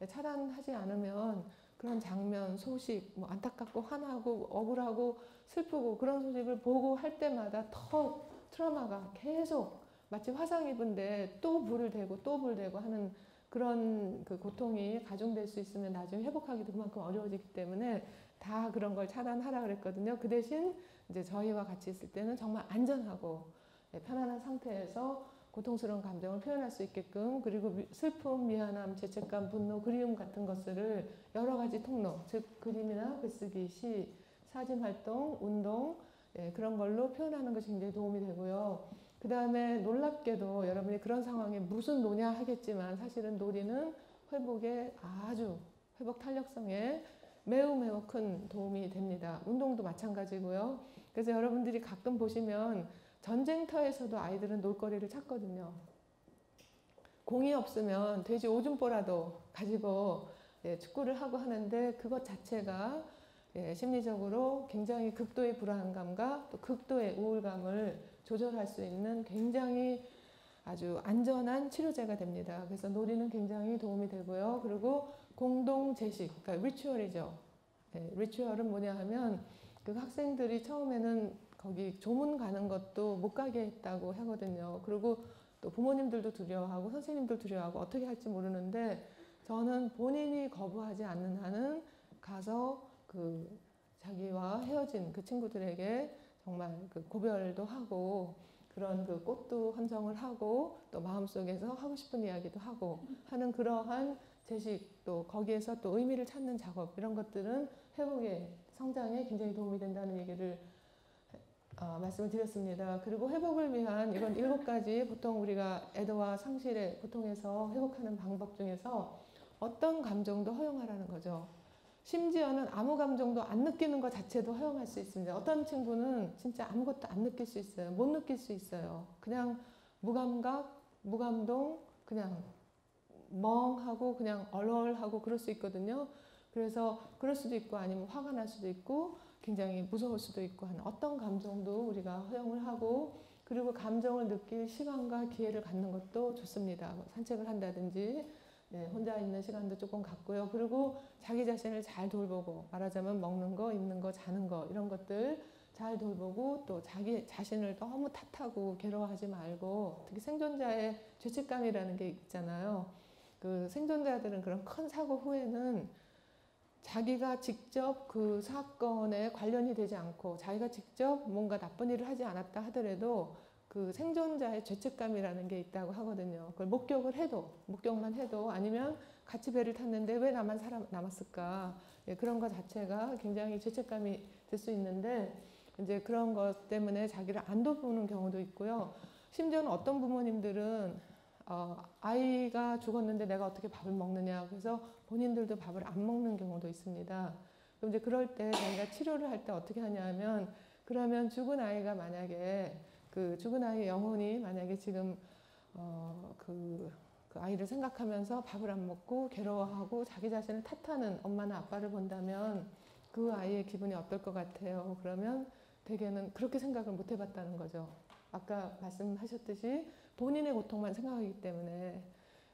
차단하지 않으면 그런 장면, 소식, 뭐 안타깝고 화나고 억울하고 슬프고 그런 소식을 보고 할 때마다 더 트라우마가 계속 마치 화상 입은데 또 불을 대고 또 불 대고 하는 그런 그 고통이 가중될 수 있으면 나중에 회복하기도 그만큼 어려워지기 때문에 다 그런 걸 차단하라 그랬거든요. 그 대신 이제 저희와 같이 있을 때는 정말 안전하고 편안한 상태에서 고통스러운 감정을 표현할 수 있게끔, 그리고 슬픔, 미안함, 죄책감, 분노, 그리움 같은 것들을 여러 가지 통로, 즉 그림이나 글쓰기, 시, 사진 활동, 운동, 그런 걸로 표현하는 것이 굉장히 도움이 되고요. 그 다음에 놀랍게도 여러분이 그런 상황에 무슨 노냐 하겠지만 사실은 놀이는 회복에 아주 회복 탄력성에 매우 매우 큰 도움이 됩니다. 운동도 마찬가지고요. 그래서 여러분들이 가끔 보시면 전쟁터에서도 아이들은 놀거리를 찾거든요. 공이 없으면 돼지 오줌보라도 가지고 축구를 하고 하는데 그것 자체가 심리적으로 굉장히 극도의 불안감과 또 극도의 우울감을 조절할 수 있는 굉장히 아주 안전한 치료제가 됩니다. 그래서 놀이는 굉장히 도움이 되고요. 그리고 공동 제식, 그러니까 리추얼이죠. 리추얼은 뭐냐 하면 그 학생들이 처음에는 거기 조문 가는 것도 못 가게 했다고 하거든요. 그리고 또 부모님들도 두려워하고 선생님들 두려워하고 어떻게 할지 모르는데 저는 본인이 거부하지 않는 한은 가서 그 자기와 헤어진 그 친구들에게 정말 그 고별도 하고 그런 그 꽃도 헌정을 하고 또 마음속에서 하고 싶은 이야기도 하고 하는 그러한 제식, 또 거기에서 또 의미를 찾는 작업, 이런 것들은 회복에, 성장에 굉장히 도움이 된다는 얘기를 말씀을 드렸습니다. 그리고 회복을 위한 이건 7가지 보통 우리가 애도와 상실의 고통에서 회복하는 방법 중에서 어떤 감정도 허용하라는 거죠. 심지어는 아무 감정도 안 느끼는 것 자체도 허용할 수 있습니다. 어떤 친구는 진짜 아무것도 안 느낄 수 있어요. 못 느낄 수 있어요. 그냥 무감각, 무감동, 그냥 멍하고 그냥 얼얼하고 그럴 수 있거든요. 그래서 그럴 수도 있고 아니면 화가 날 수도 있고 굉장히 무서울 수도 있고 하는 어떤 감정도 우리가 허용을 하고, 그리고 감정을 느낄 시간과 기회를 갖는 것도 좋습니다. 뭐 산책을 한다든지 혼자 있는 시간도 조금 갖고요. 그리고 자기 자신을 잘 돌보고, 말하자면 먹는 거, 입는 거, 자는 거 이런 것들 잘 돌보고, 또 자기 자신을 너무 탓하고 괴로워하지 말고, 특히 생존자의 죄책감이라는 게 있잖아요. 그 생존자들은 그런 큰 사고 후에는 자기가 직접 그 사건에 관련이 되지 않고 자기가 직접 뭔가 나쁜 일을 하지 않았다 하더라도 그 생존자의 죄책감이라는 게 있다고 하거든요. 그걸 목격만 해도 아니면 같이 배를 탔는데 왜 나만 남았을까? 그런 것 자체가 굉장히 죄책감이 될 수 있는데, 이제 그런 것 때문에 자기를 안 돌보는 경우도 있고요. 심지어는 어떤 부모님들은 아이가 죽었는데 내가 어떻게 밥을 먹느냐, 그래서 본인들도 밥을 안 먹는 경우도 있습니다. 그럼 이제 그럴 때 저희가 치료를 할 때 어떻게 하냐면, 그러면 죽은 아이가 만약에 그 죽은 아이의 영혼이 만약에 지금 그 아이를 생각하면서 밥을 안 먹고 괴로워하고 자기 자신을 탓하는 엄마나 아빠를 본다면 그 아이의 기분이 어떨 것 같아요? 그러면 대개는 그렇게 생각을 못 해봤다는 거죠. 아까 말씀하셨듯이 본인의 고통만 생각하기 때문에.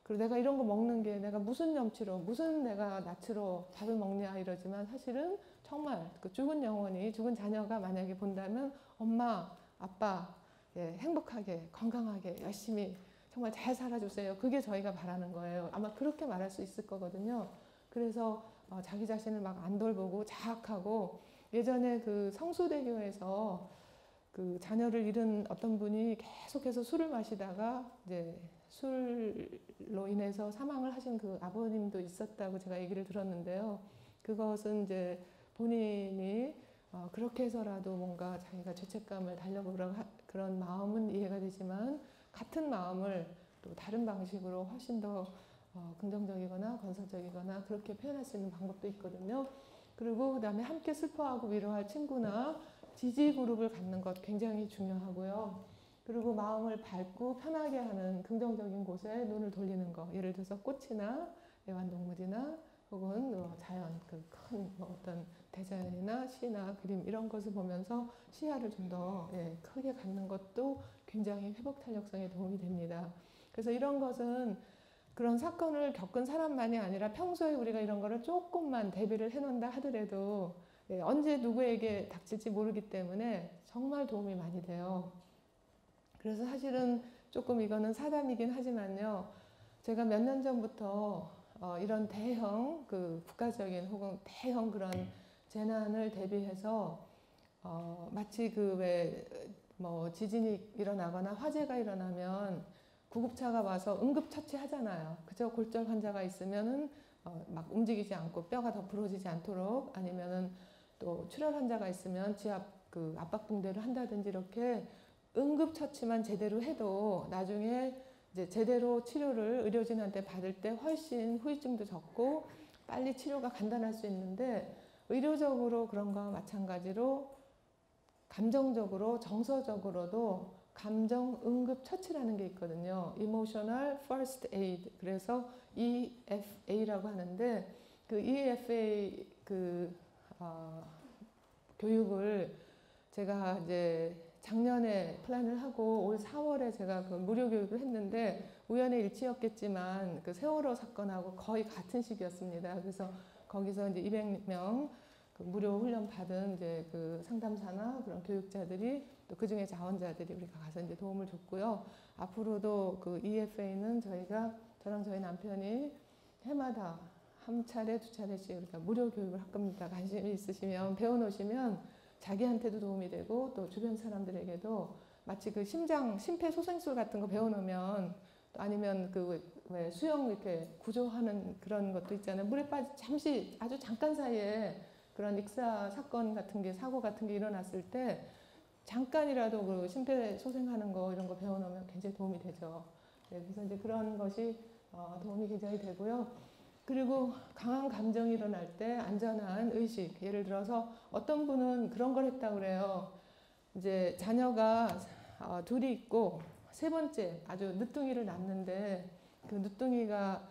그리고 내가 이런 거 먹는 게 내가 무슨 염치로, 무슨 내가 낯으로 밥을 먹냐 이러지만, 사실은 정말 그 죽은 영혼이, 죽은 자녀가 만약에 본다면 엄마, 아빠 행복하게, 건강하게, 열심히 정말 잘 살아주세요. 그게 저희가 바라는 거예요. 아마 그렇게 말할 수 있을 거거든요. 그래서 자기 자신을 막 안 돌보고 자학하고, 예전에 그 성수대교에서 그 자녀를 잃은 어떤 분이 계속해서 술을 마시다가 이제 술로 인해서 사망을 하신 그 아버님도 있었다고 제가 얘기를 들었는데요. 그것은 이제 본인이 그렇게 해서라도 뭔가 자기가 죄책감을 달래보려고 그런 마음은 이해가 되지만, 같은 마음을 또 다른 방식으로 훨씬 더 긍정적이거나 건설적이거나 그렇게 표현할 수 있는 방법도 있거든요. 그리고 그다음에 함께 슬퍼하고 위로할 친구나 지지 그룹을 갖는 것 굉장히 중요하고요. 그리고 마음을 밝고 편하게 하는 긍정적인 곳에 눈을 돌리는 거, 예를 들어서 꽃이나 애완동물이나 혹은 자연, 그 큰 어떤 대자연이나 시나 그림 이런 것을 보면서 시야를 좀 더 크게 갖는 것도 굉장히 회복 탄력성에 도움이 됩니다. 그래서 이런 것은 그런 사건을 겪은 사람만이 아니라 평소에 우리가 이런 거를 조금만 대비를 해놓는다 하더라도 언제 누구에게 닥칠지 모르기 때문에 정말 도움이 많이 돼요. 그래서 사실은 조금 이거는 사담이긴 하지만요. 제가 몇 년 전부터 이런 대형 그 국가적인 혹은 대형 그런 재난을 대비해서 마치 그 왜 뭐 지진이 일어나거나 화재가 일어나면 구급차가 와서 응급처치 하잖아요. 그죠? 골절 환자가 있으면은 막 움직이지 않고 뼈가 더 부러지지 않도록, 아니면은 또 출혈 환자가 있으면 지압 그 압박붕대를 한다든지 이렇게 응급처치만 제대로 해도 나중에 이제 제대로 치료를 의료진한테 받을 때 훨씬 후유증도 적고 빨리 치료가 간단할 수 있는데, 의료적으로 그런 거와 마찬가지로 감정적으로 정서적으로도 감정 응급 처치라는 게 있거든요. Emotional First Aid. 그래서 EFA라고 하는데, 그 EFA 교육을 제가 이제 작년에 플랜을 하고 올 4월에 제가 그 무료 교육을 했는데, 우연의 일치였겠지만 그 세월호 사건하고 거의 같은 시기였습니다. 그래서 거기서 이제 200명 그 무료 훈련 받은 이제 그 상담사나 그런 교육자들이, 또 그 중에 자원자들이 우리가 가서 이제 도움을 줬고요. 앞으로도 그 EFA는 저랑 저희 남편이 해마다 한 차례 두 차례씩 우리가 무료 교육을 할 겁니다. 관심이 있으시면 배워놓으시면 자기한테도 도움이 되고 또 주변 사람들에게도, 마치 그 심폐소생술 같은 거 배워놓으면, 또 아니면 그 왜 수영 이렇게 구조하는 그런 것도 있잖아요. 물에 잠시 아주 잠깐 사이에 그런 익사 사건 같은 게, 사고 같은 게 일어났을 때 잠깐이라도 그 심폐소생하는 거 이런 거 배워놓으면 굉장히 도움이 되죠. 네, 그래서 이제 그런 것이 도움이 굉장히 되고요. 그리고 강한 감정이 일어날 때 안전한 의식, 예를 들어서 어떤 분은 그런 걸 했다고 그래요. 이제 자녀가 둘이 있고 세 번째 아주 늦둥이를 낳는데, 그 늦둥이가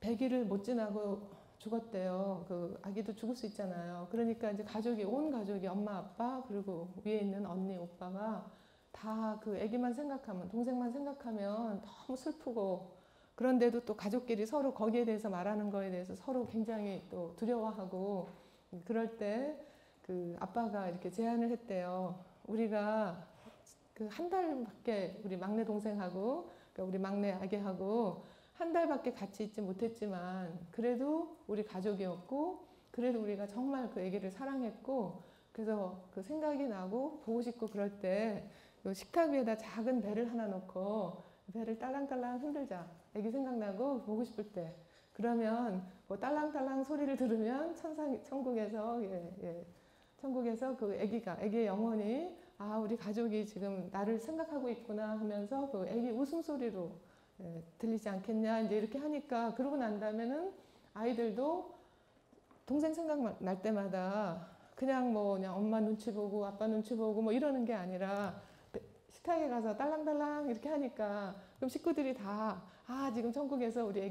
100일을 못 지나고 죽었대요. 그 아기도 죽을 수 있잖아요. 그러니까 이제 온 가족이 엄마, 아빠, 그리고 위에 있는 언니, 오빠가 다 그 아기만 생각하면, 동생만 생각하면 너무 슬프고, 그런데도 또 가족끼리 서로 거기에 대해서 말하는 거에 대해서 서로 굉장히 또 두려워하고, 그럴 때 그 아빠가 이렇게 제안을 했대요. 우리가 그 한 달밖에 우리 막내 동생하고, 그러니까 우리 막내 아기하고 한 달밖에 같이 있지 못했지만 그래도 우리 가족이었고, 그래도 우리가 정말 그 아기를 사랑했고, 그래서 그 생각이 나고 보고 싶고 그럴 때 식탁 위에다 작은 배를 하나 놓고 배를 딸랑딸랑 흔들자. 아기 생각나고 보고 싶을 때. 그러면 뭐 딸랑딸랑 소리를 들으면 천국에서 천국에서 그 아기의 영혼이 우리 가족이 지금 나를 생각하고 있구나 하면서 그 아기 웃음소리로 들리지 않겠냐, 이제 이렇게 하니까, 그러고 난 다음에는 아이들도 동생 생각날 때마다 그냥 엄마 눈치 보고 아빠 눈치 보고 뭐 이러는 게 아니라 식탁에 가서 딸랑딸랑 이렇게 하니까, 그럼 식구들이 다 지금 천국에서 우리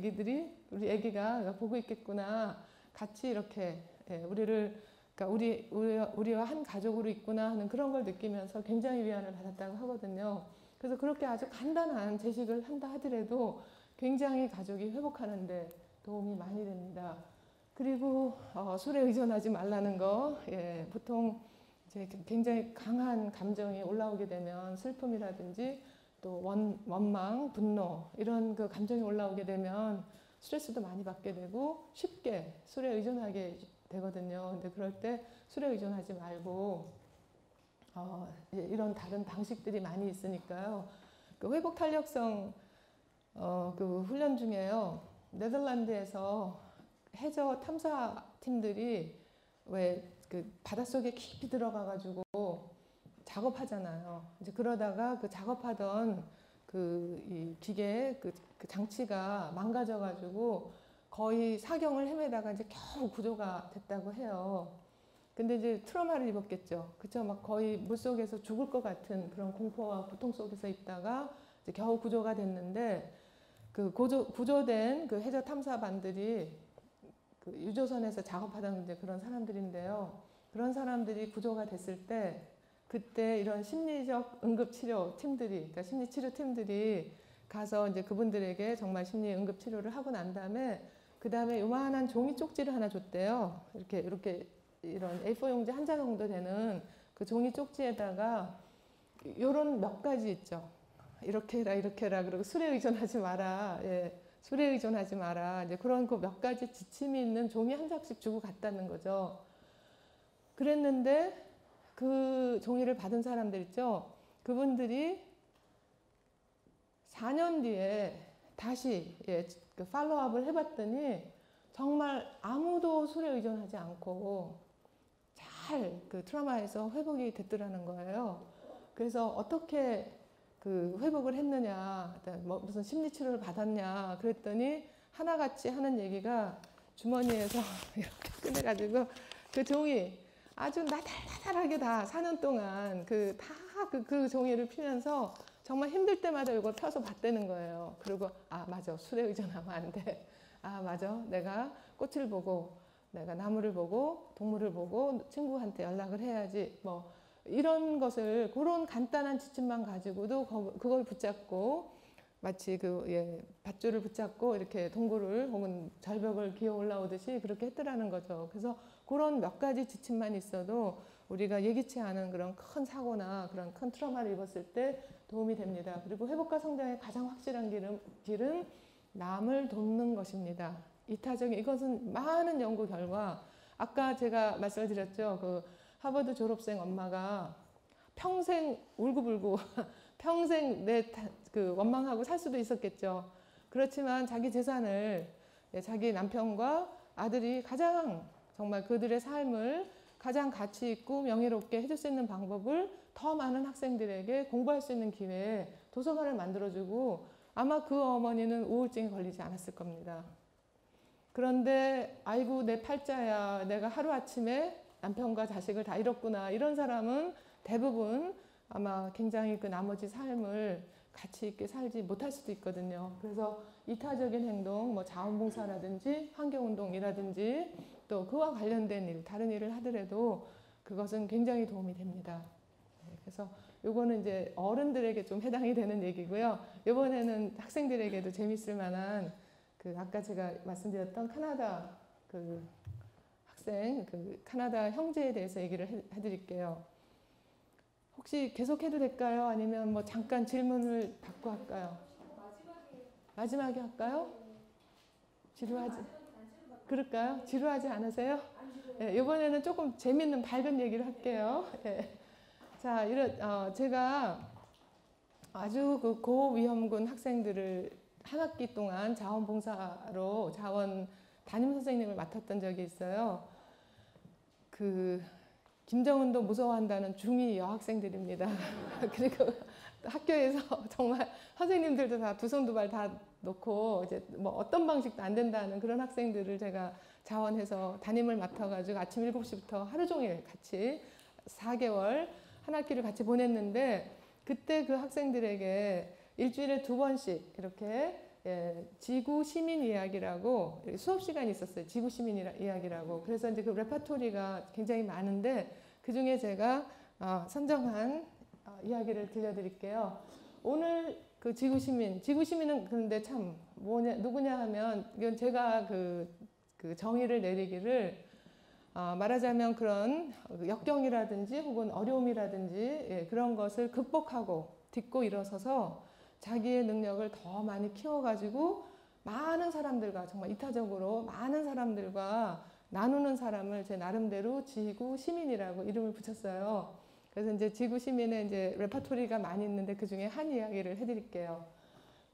아기가 보고 있겠구나, 같이 이렇게 그러니까 우리와 한 가족으로 있구나 하는 그런 걸 느끼면서 굉장히 위안을 받았다고 하거든요. 그래서 그렇게 아주 간단한 제식을 한다 하더라도 굉장히 가족이 회복하는데 도움이 많이 됩니다. 그리고 술에 의존하지 말라는 거. 보통 이제 굉장히 강한 감정이 올라오게 되면, 슬픔이라든지 또 원망, 분노 이런 그 감정이 올라오게 되면 스트레스도 많이 받게 되고 쉽게 술에 의존하게 되거든요. 근데 그럴 때 술에 의존하지 말고 이런 다른 방식들이 많이 있으니까요. 그 회복 탄력성 그 훈련 중에요. 네덜란드에서 해저 탐사 팀들이 왜 그 바닷속에 깊이 들어가가지고 작업하잖아요. 이제 그러다가 그 작업하던 이 기계 그 장치가 망가져가지고 거의 사경을 헤매다가 이제 겨우 구조가 됐다고 해요. 근데 이제 트라우마를 입었겠죠. 그쵸? 막 거의 물속에서 죽을 것 같은 그런 공포와 고통 속에서 있다가 이제 겨우 구조가 됐는데, 그 구조된 그 해저 탐사반들이 그 유조선에서 작업하던 이제 그런 사람들인데요. 그런 사람들이 구조가 됐을 때, 그때 이런 심리적 응급치료 팀들이, 그러니까 심리치료 팀들이 가서 이제 그분들에게 정말 심리 응급치료를 하고 난 다음에, 그 다음에 요만한 종이 쪽지를 하나 줬대요. 이렇게 이런 A4 용지 한 장 정도 되는 그 종이 쪽지에다가 요런 몇 가지 있죠. 이렇게 해라. 그리고 술에 의존하지 마라. 술에 의존하지 마라. 이제 그런 그 몇 가지 지침이 있는 종이 한 장씩 주고 갔다는 거죠. 그랬는데 그 종이를 받은 사람들 있죠. 그분들이 4년 뒤에 다시 그 팔로우업을 해봤더니 정말 아무도 술에 의존하지 않고 잘 그 트라우마에서 회복이 됐더라는 거예요. 그래서 어떻게 그 회복을 했느냐, 뭐 무슨 심리 치료를 받았냐 그랬더니 하나같이 하는 얘기가 주머니에서 이렇게 꺼내가지고 그 종이 아주 나달나달하게 다 4년 동안 그 종이를 피면서 정말 힘들 때마다 이걸 펴서 봤다는 거예요. 그리고 아 맞아, 술에 의존하면 안 돼. 아 맞아, 내가 꽃을 보고 내가 나무를 보고 동물을 보고 친구한테 연락을 해야지. 뭐 이런 것을 그런 간단한 지침만 가지고도 그걸 붙잡고 마치 밧줄을 붙잡고 이렇게 동굴을 혹은 절벽을 기어 올라오듯이 그렇게 했더라는 거죠. 그래서 그런 몇 가지 지침만 있어도 우리가 예기치 않은 그런 큰 사고나 그런 큰 트라우마를 입었을 때 도움이 됩니다. 그리고 회복과 성장의 가장 확실한 길은 남을 돕는 것입니다. 이타적인, 이것은 많은 연구 결과, 아까 제가 말씀을 드렸죠. 그 하버드 졸업생 엄마가 평생 울고불고 평생 그 원망하고 살 수도 있었겠죠. 그렇지만 자기 재산을 자기 남편과 아들이 가장 정말 그들의 삶을 가장 가치 있고 명예롭게 해줄 수 있는 방법을 더 많은 학생들에게 공부할 수 있는 기회에 도서관을 만들어주고 아마 그 어머니는 우울증에 걸리지 않았을 겁니다. 그런데 아이고 내 팔자야, 내가 하루아침에 남편과 자식을 다 잃었구나, 이런 사람은 대부분 아마 굉장히 그 나머지 삶을 가치 있게 살지 못할 수도 있거든요. 그래서 이타적인 행동, 뭐 자원봉사라든지 환경운동이라든지 또 그와 관련된 일, 다른 일을 하더라도 그것은 굉장히 도움이 됩니다. 그래서 요거는 이제 어른들에게 좀 해당이 되는 얘기고요. 이번에는 학생들에게도 재밌을 만한 그 아까 제가 말씀드렸던 카나다 그 학생, 그 카나다 형제에 대해서 얘기를 해드릴게요. 혹시 계속해도 될까요? 아니면 뭐 잠깐 질문을 받고 할까요? 마지막에 할까요? 지루하지? 그럴까요? 지루하지 않으세요? 네, 이번에는 조금 재밌는 밝은 얘기를 할게요. 네. 자, 제가 아주 그 고위험군 학생들을 한 학기 동안 자원봉사로 자원 담임 선생님을 맡았던 적이 있어요. 그 김정은도 무서워한다는 중2 여학생들입니다. 그리고 학교에서 정말 선생님들도 다 두 손 두 발 다 놓고 이제 뭐 어떤 방식도 안 된다는 그런 학생들을 제가 자원해서 담임을 맡아가지고 아침 7시부터 하루 종일 같이 4개월 한 학기를 같이 보냈는데, 그때 그 학생들에게 일주일에 2번씩 이렇게 지구 시민 이야기라고 수업 시간이 있었어요. 지구 시민 이야기라고. 그래서 이제 그 레파토리가 굉장히 많은데 그 중에 제가 선정한 이야기를 들려드릴게요. 오늘 그 지구 시민은 그런데 참 누구냐 하면 이건 제가 그 정의를 내리기를 말하자면 그런 역경이라든지 혹은 어려움이라든지 그런 것을 극복하고 딛고 일어서서 자기의 능력을 더 많이 키워가지고 많은 사람들과 정말 이타적으로 많은 사람들과 나누는 사람을 제 나름대로 지구 시민이라고 이름을 붙였어요. 그래서 이제 지구 시민의 이제 레파토리가 많이 있는데 그 중에 한 이야기를 해드릴게요.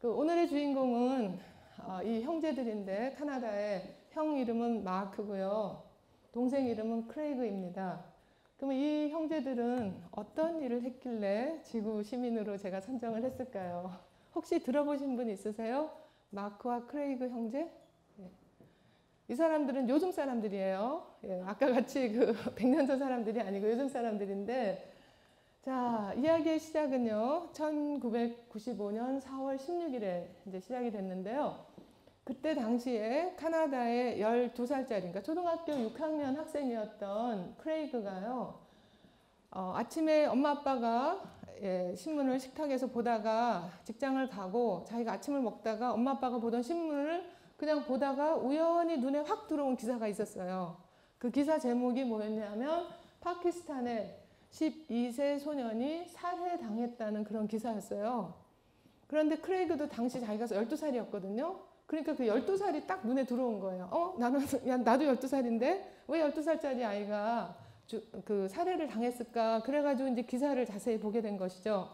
그 오늘의 주인공은 이 형제들인데 카나다의 형 이름은 마크고요. 동생 이름은 크레이그입니다. 그러면 이 형제들은 어떤 일을 했길래 지구 시민으로 제가 선정을 했을까요? 혹시 들어보신 분 있으세요? 마크와 크레이그 형제? 예. 이 사람들은 요즘 사람들이에요. 예, 아까 같이 그 100년 전 사람들이 아니고 요즘 사람들인데, 자, 이야기의 시작은요, 1995년 4월 16일에 이제 시작이 됐는데요. 그때 당시에 카나다의 12살짜리, 그러니까 초등학교 6학년 학생이었던 크레이그가요, 아침에 엄마 아빠가 신문을 식탁에서 보다가 직장을 가고 자기가 아침을 먹다가 엄마 아빠가 보던 신문을 그냥 보다가 우연히 눈에 확 들어온 기사가 있었어요. 그 기사 제목이 뭐였냐면 파키스탄의 12세 소년이 살해당했다는 그런 기사였어요. 그런데 크레이그도 당시 자기가 12살이었거든요. 그러니까 그 12살이 딱 눈에 들어온 거예요. 나도 12살인데 왜 12살짜리 아이가 그 살해를 당했을까? 그래가지고 이제 기사를 자세히 보게 된 것이죠.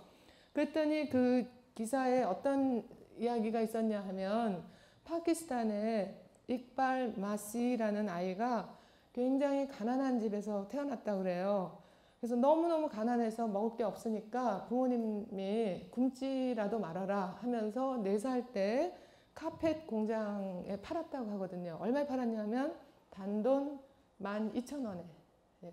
그랬더니 그 기사에 어떤 이야기가 있었냐 하면 파키스탄의 익발 마시라는 아이가 굉장히 가난한 집에서 태어났다고 그래요. 그래서 너무너무 가난해서 먹을 게 없으니까 부모님이 굶지라도 말아라 하면서 4살 때 카펫 공장에 팔았다고 하거든요. 얼마에 팔았냐면 단돈 12,000원에.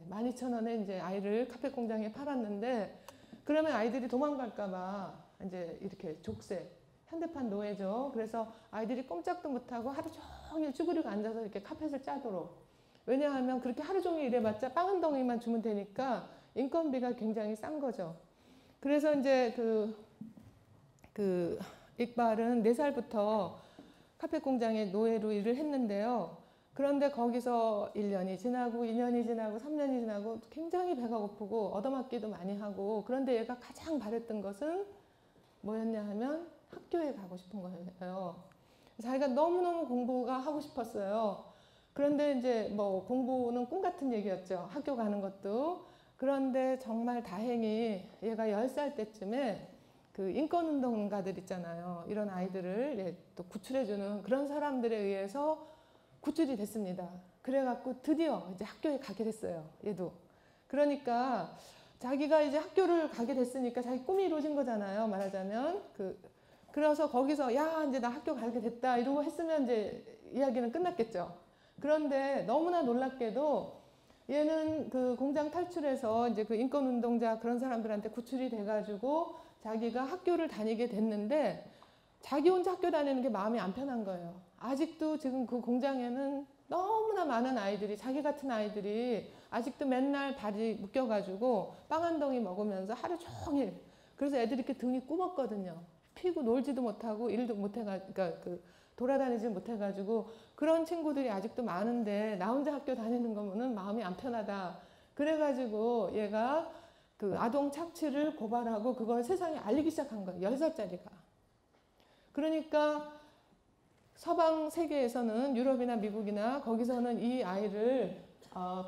12,000원에 이제 아이를 카펫 공장에 팔았는데, 그러면 아이들이 도망갈까봐 이제 이렇게 족쇄, 현대판 노예죠. 그래서 아이들이 꼼짝도 못하고 하루 종일 쭈그리고 앉아서 이렇게 카펫을 짜도록. 왜냐하면 그렇게 하루 종일 일해봤자 빵 한 덩이만 주면 되니까 인건비가 굉장히 싼 거죠. 그래서 이제 그 익발은 4살부터 카펫 공장에 노예로 일을 했는데요. 그런데 거기서 1년이 지나고 2년이 지나고 3년이 지나고 굉장히 배가 고프고 얻어맞기도 많이 하고, 그런데 얘가 가장 바랬던 것은 뭐였냐 하면 학교에 가고 싶은 거예요. 자기가 너무너무 공부가 하고 싶었어요. 그런데 이제 뭐 공부는 꿈 같은 얘기였죠. 학교 가는 것도. 그런데 정말 다행히 얘가 10살 때쯤에 그 인권운동가들 있잖아요. 이런 아이들을 또 구출해주는 그런 사람들에 의해서 구출이 됐습니다. 그래갖고 드디어 이제 학교에 가게 됐어요. 얘도. 그러니까 자기가 이제 학교를 가게 됐으니까 자기 꿈이 이루어진 거잖아요. 말하자면. 그래서 거기서 야, 이제 나 학교 가게 됐다 이러고 했으면 이제 이야기는 끝났겠죠. 그런데 너무나 놀랍게도 얘는 그 공장 탈출해서 이제 그 인권운동자 그런 사람들한테 구출이 돼가지고 자기가 학교를 다니게 됐는데, 자기 혼자 학교 다니는 게 마음이 안 편한 거예요. 아직도 지금 그 공장에는 너무나 많은 아이들이, 자기 같은 아이들이 아직도 맨날 발이 묶여가지고 빵 한 덩이 먹으면서 하루 종일, 그래서 애들이 이렇게 등이 꾸먹거든요. 피고 놀지도 못하고 일도 못해가지고, 그러니까 돌아다니지 못해가지고 그런 친구들이 아직도 많은데 나 혼자 학교 다니는 거면은 마음이 안 편하다. 그래가지고 얘가 그 아동 착취를 고발하고 그걸 세상에 알리기 시작한 거예요. 10살짜리가. 그러니까 서방 세계에서는, 유럽이나 미국이나 거기서는 이 아이를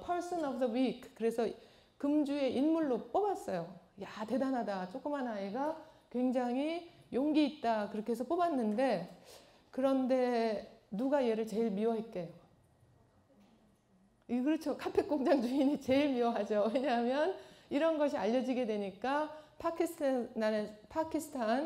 Person of the Week, 그래서 금주의 인물로 뽑았어요. 야, 대단하다. 조그만 아이가 굉장히 용기 있다. 그렇게 해서 뽑았는데, 그런데 누가 얘를 제일 미워했게요? 그렇죠. 카펫 공장 주인이 제일 미워하죠. 왜냐하면 이런 것이 알려지게 되니까 파키스탄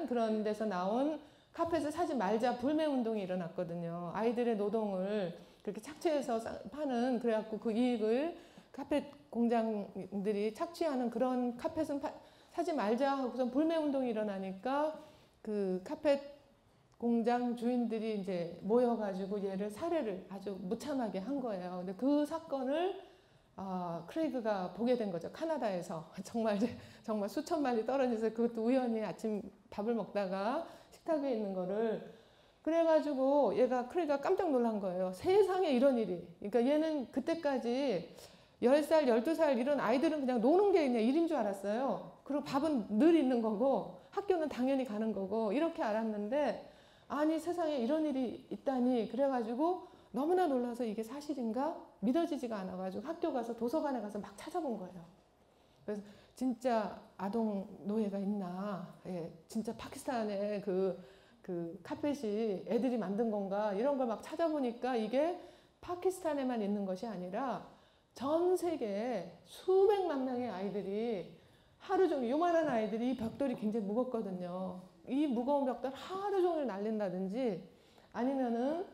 그런 데서 나온 카펫을 사지 말자 불매 운동이 일어났거든요. 아이들의 노동을 그렇게 착취해서 파는, 그래갖고 그 이익을 카펫 공장들이 착취하는 그런 카펫은 사지 말자 하고서 불매 운동이 일어나니까 그 카펫 공장 주인들이 이제 모여가지고 얘를 살해를 아주 무참하게 한 거예요. 근데 그 사건을 크레이그가 보게 된 거죠. 카나다에서. 정말 수천 마리 떨어져서, 그것도 우연히 아침 밥을 먹다가 식탁에 있는 거를. 그래가지고 크레이그가 깜짝 놀란 거예요. 세상에 이런 일이. 그러니까 얘는 그때까지 10살, 12살 이런 아이들은 그냥 노는 게 그냥 일인 줄 알았어요. 그리고 밥은 늘 있는 거고 학교는 당연히 가는 거고 이렇게 알았는데, 아니 세상에 이런 일이 있다니. 그래가지고 너무나 놀라서 이게 사실인가 믿어지지가 않아가지고 학교 가서 도서관에 가서 막 찾아본 거예요. 그래서 진짜 아동 노예가 있나, 진짜 파키스탄에 그 카펫이 애들이 만든 건가, 이런 걸 막 찾아보니까 이게 파키스탄에만 있는 것이 아니라 전 세계에 수백만 명의 아이들이 하루 종일, 요만한 아이들이, 이 벽돌이 굉장히 무겁거든요. 이 무거운 벽돌 하루 종일 날린다든지, 아니면은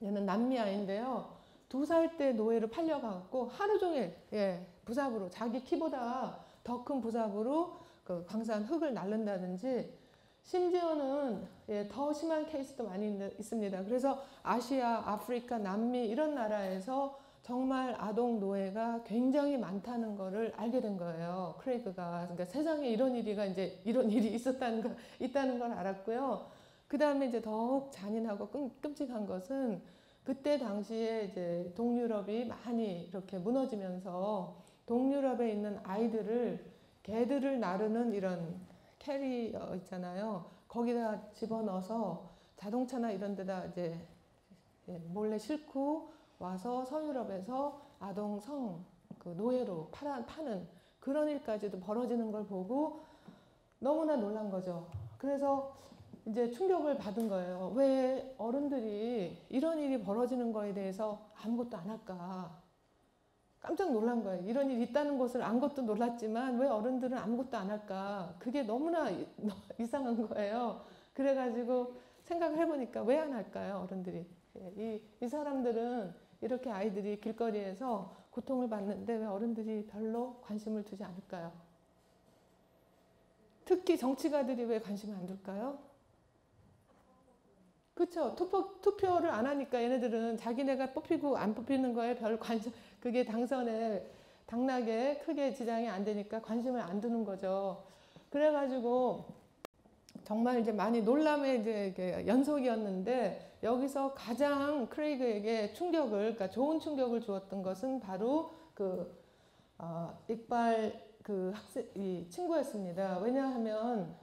얘는 남미 아이인데요. 2살 때 노예로 팔려가고 하루 종일 부삽으로, 자기 키보다 더 큰 부삽으로 그 광산 흙을 날른다든지, 심지어는 더 심한 케이스도 많이 있습니다. 그래서 아시아, 아프리카, 남미 이런 나라에서 정말 아동 노예가 굉장히 많다는 거를 알게 된 거예요. 크레이그가. 그러니까 세상에 이런 일이 있다는 걸 알았고요. 그 다음에 이제 더욱 잔인하고 끔찍한 것은, 그때 당시에 이제 동유럽이 많이 이렇게 무너지면서 동유럽에 있는 개들을 나르는 이런 캐리어 있잖아요. 거기다 집어넣어서 자동차나 이런 데다 이제 몰래 싣고 와서 서유럽에서 아동 그 노예로 파는 그런 일까지도 벌어지는 걸 보고 너무나 놀란 거죠. 그래서 이제 충격을 받은 거예요. 왜 어른들이 이런 일이 벌어지는 거에 대해서 아무것도 안 할까? 깜짝 놀란 거예요. 이런 일이 있다는 것을 안 것도 놀랐지만 왜 어른들은 아무것도 안 할까? 그게 너무나 이상한 거예요. 그래가지고 생각을 해보니까 왜 안 할까요? 어른들이. 이 사람들은 이렇게 아이들이 길거리에서 고통을 받는데 왜 어른들이 별로 관심을 두지 않을까요? 특히 정치가들이 왜 관심을 안 둘까요? 그렇죠. 투표를 안 하니까 얘네들은 자기네가 뽑히고 안 뽑히는 거에 별 관심, 그게 당락에 크게 지장이 안 되니까 관심을 안 두는 거죠. 그래가지고 정말 이제 많이 놀람의 이제 연속이었는데 여기서 가장 크레이그에게 그러니까 좋은 충격을 주었던 것은 바로 익발 이 친구였습니다. 왜냐하면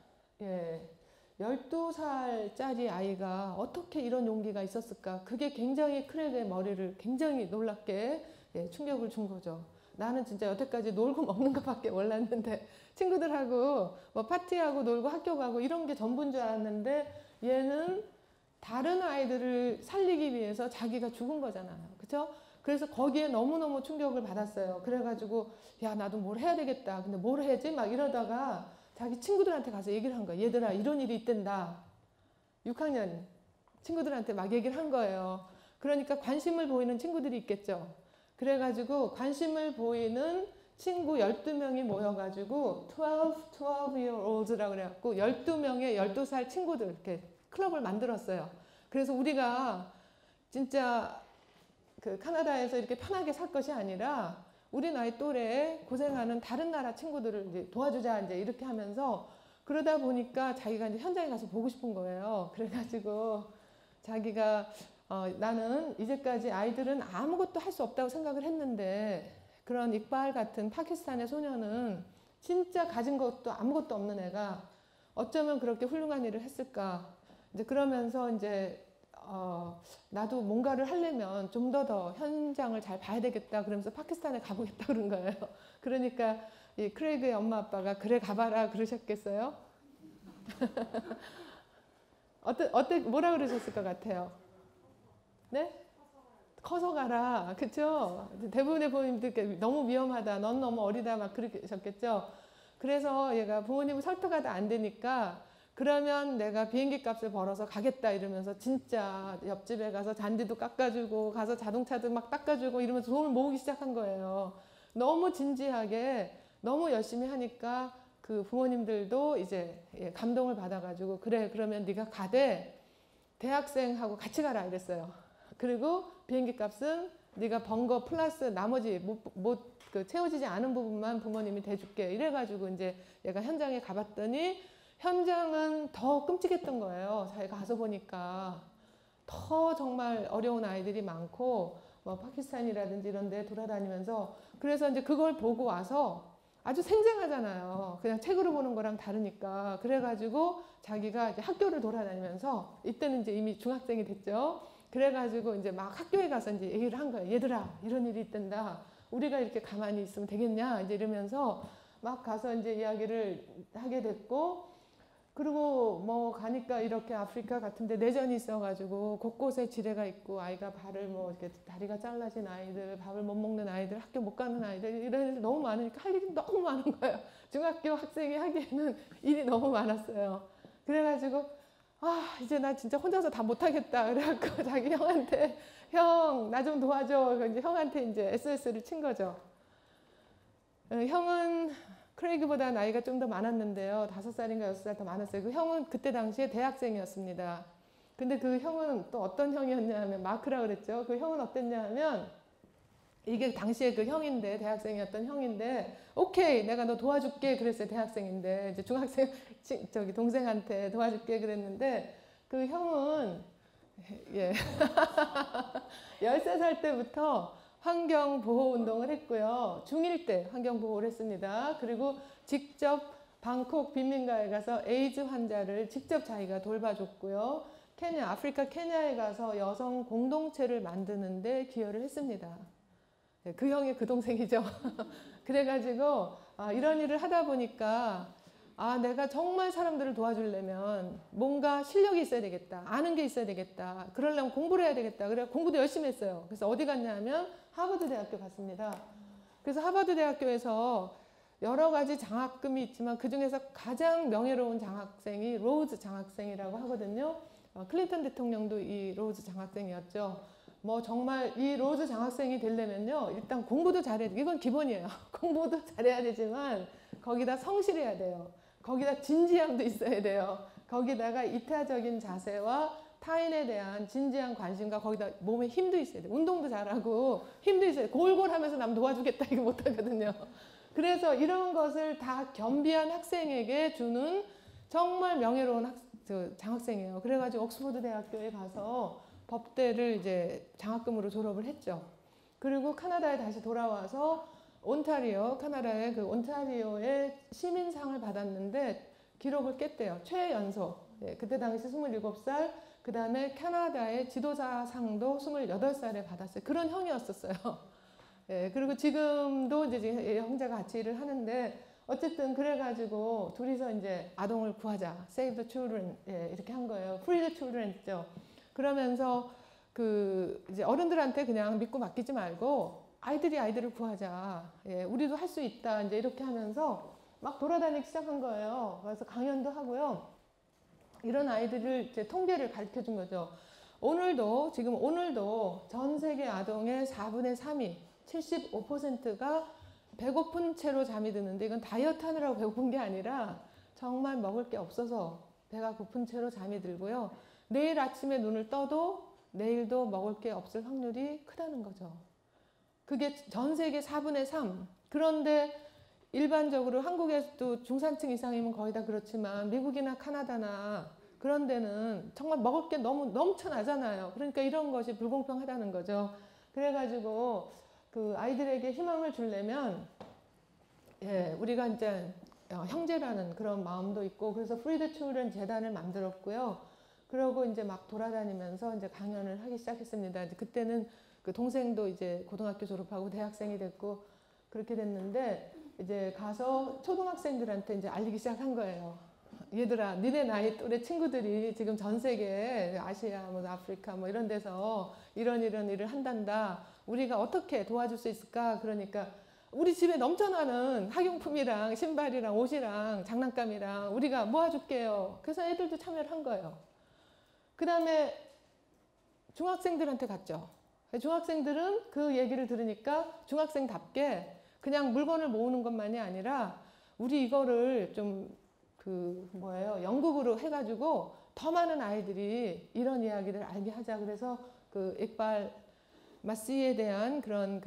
12살짜리 아이가 어떻게 이런 용기가 있었을까? 그게 굉장히 크레이그의 머리를 굉장히 놀랍게 충격을 준 거죠. 나는 진짜 여태까지 놀고 먹는 것밖에 몰랐는데 친구들하고 뭐 파티하고 놀고 학교 가고 이런 게 전부인 줄 알았는데 얘는 다른 아이들을 살리기 위해서 자기가 죽은 거잖아요. 그렇죠? 그래서 거기에 너무너무 충격을 받았어요. 그래가지고 야 나도 뭘 해야 되겠다. 근데 뭘 해야지? 막 이러다가 자기 친구들한테 가서 얘기를 한 거예요. 얘들아 이런 일이 있댄다. 6학년 친구들한테 막 얘기를 한 거예요. 그러니까 관심을 보이는 친구들이 있겠죠. 그래가지고 관심을 보이는 친구 12명이 모여가지고 12-year-olds라고 그래갖고 12명의 12살 친구들 이렇게 클럽을 만들었어요. 그래서 우리가 진짜 그 카나다에서 이렇게 편하게 살 것이 아니라 우리 나이 또래에 고생하는 다른 나라 친구들을 이제 도와주자 이제 이렇게 하면서 그러다 보니까 자기가 이제 현장에 가서 보고 싶은 거예요. 그래가지고 자기가 나는 이제까지 아이들은 아무것도 할 수 없다고 생각을 했는데 그런 익발 같은 파키스탄의 소녀는 진짜 가진 것도 아무것도 없는 애가 어쩌면 그렇게 훌륭한 일을 했을까. 이제 그러면서 이제 나도 뭔가를 하려면 좀 더 현장을 잘 봐야 되겠다 그러면서 파키스탄에 가보겠다 그런 거예요. 그러니까 이 크레이그의 엄마 아빠가 그래 가봐라 그러셨겠어요? 뭐라 그러셨을 것 같아요? 네? 커서 가라. 그쵸? 대부분의 부모님들께 너무 위험하다. 넌 너무 어리다. 막 그러셨겠죠? 그래서 얘가 부모님을 설득하다 안 되니까 그러면 내가 비행기 값을 벌어서 가겠다 이러면서 진짜 옆집에 가서 잔디도 깎아주고 가서 자동차도 막 닦아주고 이러면서 돈을 모으기 시작한 거예요. 너무 진지하게 너무 열심히 하니까 그 부모님들도 이제 감동을 받아가지고 그래 그러면 네가 가되 대학생하고 같이 가라 이랬어요. 그리고 비행기 값은 네가 번 거 플러스 나머지 그 채워지지 않은 부분만 부모님이 대줄게 이래가지고 이제 얘가 현장에 가봤더니 현장은 더 끔찍했던 거예요. 자기가 가서 보니까 더 정말 어려운 아이들이 많고 뭐 파키스탄이라든지 이런 데 돌아다니면서 그래서 이제 그걸 보고 와서 아주 생생하잖아요. 그냥 책으로 보는 거랑 다르니까. 그래가지고 자기가 이제 학교를 돌아다니면서 이때는 이제 이미 중학생이 됐죠. 그래가지고 이제 막 학교에 가서 이제 얘기를 한 거예요. 얘들아 이런 일이 있단다. 우리가 이렇게 가만히 있으면 되겠냐 이제 이러면서 막 가서 이제 이야기를 하게 됐고 그리고 뭐 가니까 이렇게 아프리카 같은데 내전이 있어가지고 곳곳에 지뢰가 있고 아이가 발을 뭐 이렇게 다리가 잘라진 아이들, 밥을 못 먹는 아이들, 학교 못 가는 아이들 이런 애들 너무 많으니까 할 일이 너무 많은 거예요. 중학교 학생이 하기에는 일이 너무 많았어요. 그래가지고 이제 나 진짜 혼자서 다 못하겠다. 그래갖고 자기 형한테 형 나 좀 도와줘. 이제 형한테 이제 SOS를 친 거죠. 형은 크레이그보다 나이가 좀 더 많았는데요. 5살인가 6살 더 많았어요. 그 형은 그때 당시에 대학생이었습니다. 근데 그 형은 또 어떤 형이었냐 하면 마크라 그랬죠. 그 형은 어땠냐 하면 이게 당시에 그 형인데 대학생이었던 형인데 오케이 내가 너 도와줄게 그랬어요. 대학생인데 이제 중학생 저기 동생한테 도와줄게 그랬는데 그 형은 13살 때부터 환경보호운동을 했고요. 중1 때 환경보호를 했습니다. 그리고 직접 방콕 빈민가에 가서 에이즈 환자를 직접 자기가 돌봐줬고요. 아프리카 케냐에 가서 여성 공동체를 만드는 데 기여를 했습니다. 그 형이 그 동생이죠. 그래가지고 이런 일을 하다 보니까 내가 정말 사람들을 도와주려면 뭔가 실력이 있어야 되겠다. 아는 게 있어야 되겠다. 그러려면 공부를 해야 되겠다. 그래 공부도 열심히 했어요. 그래서 어디 갔냐면 하버드 대학교 갔습니다. 그래서 하버드 대학교에서 여러 가지 장학금이 있지만 그 중에서 가장 명예로운 장학생이 로즈 장학생이라고 하거든요. 클린턴 대통령도 이 로즈 장학생이었죠. 뭐 정말 이 로즈 장학생이 되려면요. 일단 공부도 잘해야 돼. 이건 기본이에요. 공부도 잘해야 되지만 거기다 성실해야 돼요. 거기다 진지함도 있어야 돼요. 거기다가 이타적인 자세와 타인에 대한 진지한 관심과 거기다 몸에 힘도 있어야 돼요. 운동도 잘하고 힘도 있어야 돼요. 골골하면서 남 도와주겠다 이거 못하거든요. 그래서 이런 것을 다 겸비한 학생에게 주는 정말 명예로운 장학생이에요. 그래가지고 옥스퍼드 대학교에 가서 법대를 이제 장학금으로 졸업을 했죠. 그리고 카나다에 다시 돌아와서 온타리오, 카나다의 그 온타리오의 시민상을 받았는데 기록을 깼대요. 최연소. 그때 당시 27살, 그 다음에 캐나다의 지도자상도 28살에 받았어요. 그런 형이었었어요. 그리고 지금도 이제 형제가 같이 일을 하는데 어쨌든 그래가지고 둘이서 이제 아동을 구하자. Save the children. 이렇게 한 거예요. Free the children 했죠. 그러면서 이제 어른들한테 그냥 믿고 맡기지 말고 아이들을 구하자. 우리도 할 수 있다. 이제 이렇게 하면서 막 돌아다니기 시작한 거예요. 그래서 강연도 하고요. 이런 아이들을 이제 통계를 가르쳐 준 거죠. 지금 오늘도 전 세계 아동의 4분의 3이 75%가 배고픈 채로 잠이 드는데 이건 다이어트 하느라고 배고픈 게 아니라 정말 먹을 게 없어서 배가 고픈 채로 잠이 들고요. 내일 아침에 눈을 떠도 내일도 먹을 게 없을 확률이 크다는 거죠. 그게 전 세계 4분의 3. 그런데 일반적으로 한국에서도 중산층 이상이면 거의 다 그렇지만 미국이나 카나다나 그런 데는 정말 먹을 게 너무 넘쳐나잖아요. 그러니까 이런 것이 불공평하다는 거죠. 그래가지고 그 아이들에게 희망을 주려면 우리가 이제 형제라는 그런 마음도 있고 그래서 Free the Children 재단을 만들었고요. 그러고 이제 막 돌아다니면서 이제 강연을 하기 시작했습니다. 이제 그때는 그 동생도 이제 고등학교 졸업하고 대학생이 됐고 그렇게 됐는데 이제 가서 초등학생들한테 이제 알리기 시작한 거예요. 얘들아, 니네 나이 또래 친구들이 지금 전 세계 아시아, 뭐 아프리카 뭐 이런 데서 이런 일을 한단다. 우리가 어떻게 도와줄 수 있을까? 그러니까 우리 집에 넘쳐나는 학용품이랑 신발이랑 옷이랑 장난감이랑 우리가 모아줄게요. 그래서 애들도 참여를 한 거예요. 그 다음에 중학생들한테 갔죠. 중학생들은 그 얘기를 들으니까 중학생답게 그냥 물건을 모으는 것만이 아니라 우리 이거를 좀 연극으로 해가지고 더 많은 아이들이 이런 이야기를 알게 하자. 그래서 그 익발 마시에 대한 그런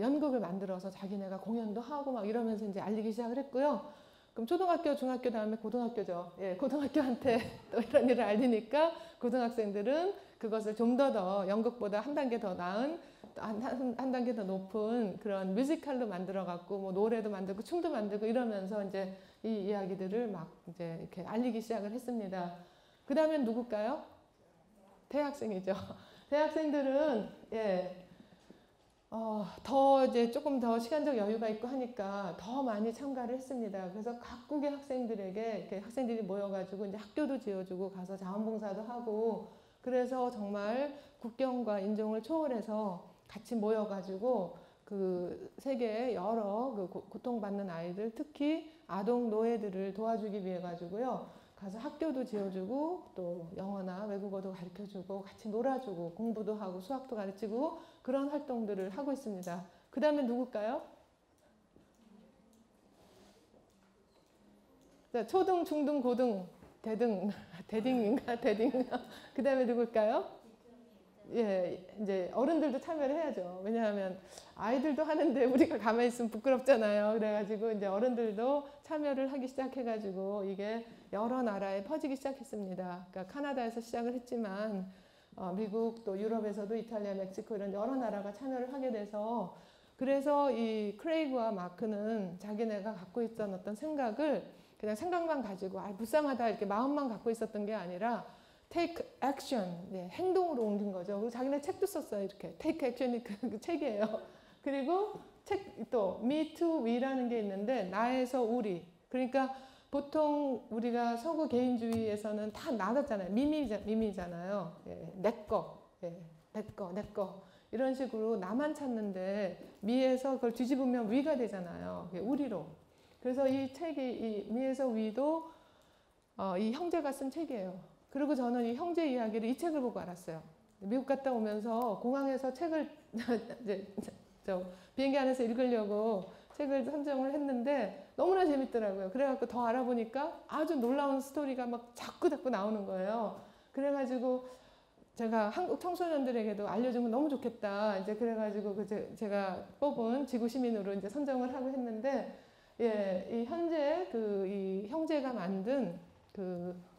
연극을 만들어서 자기네가 공연도 하고 막 이러면서 이제 알리기 시작을 했고요. 그럼 초등학교, 중학교 다음에 고등학교죠. 고등학교한테 또 이런 일을 알리니까 고등학생들은 그것을 좀 더 연극보다 한 단계 더 나은 한 단계 더 높은 그런 뮤지컬로 만들어 갖고 뭐 노래도 만들고 춤도 만들고 이러면서 이제 이 이야기들을 막 이제 이렇게 알리기 시작을 했습니다. 그 다음엔 누굴까요? 대학생이죠. 대학생들은 더 이제 조금 더 시간적 여유가 있고 하니까 더 많이 참가를 했습니다. 그래서 각국의 학생들에게 이렇게 학생들이 모여가지고 이제 학교도 지어주고 가서 자원봉사도 하고 그래서 정말 국경과 인종을 초월해서 같이 모여가지고 그 세계의 여러 고통받는 아이들, 특히 아동 노예들을 도와주기 위해 가지고요. 가서 학교도 지어주고 또 영어나 외국어도 가르쳐주고 같이 놀아주고 공부도 하고 수학도 가르치고 그런 활동들을 하고 있습니다. 그 다음에 누굴까요? 자, 초등, 중등, 고등, 대딩인가? 그 다음에 누굴까요? 이제 어른들도 참여를 해야죠. 왜냐하면 아이들도 하는데 우리가 가만히 있으면 부끄럽잖아요. 그래가지고 이제 어른들도 참여를 하기 시작해가지고 이게 여러 나라에 퍼지기 시작했습니다. 그러니까 카나다에서 시작을 했지만 미국 또 유럽에서도 이탈리아, 멕시코 이런 여러 나라가 참여를 하게 돼서 그래서 이 크레이그와 마크는 자기네가 갖고 있던 어떤 생각을 그냥 생각만 가지고 불쌍하다 이렇게 마음만 갖고 있었던 게 아니라 take action, 예, 행동으로 옮긴 거죠. 그리고 자기네 책도 썼어요. 이렇게 take action이 그 책이에요. 그리고 책 또 me to we라는 게 있는데 나에서 우리. 그러니까 보통 우리가 서구 개인주의에서는 다 나잖아요. 미미잖아요. 예, 내 거, 예, 내 거. 이런 식으로 나만 찾는데 미에서 그걸 뒤집으면 위가 되잖아요. 우리로. 그래서 이 책이 이 미에서 위도 이 형제가 쓴 책이에요. 그리고 저는 이 형제 이야기를 이 책을 보고 알았어요. 미국 갔다 오면서 공항에서 책을 이제 비행기 안에서 읽으려고 책을 선정을 했는데 너무나 재밌더라고요. 그래갖고 더 알아보니까 아주 놀라운 스토리가 막 자꾸 나오는 거예요. 그래가지고 제가 한국 청소년들에게도 알려주면 너무 좋겠다. 이제 그래가지고 제가 뽑은 지구 시민으로 이제 선정을 하고 했는데, 예, 이 현재 이 형제가 만든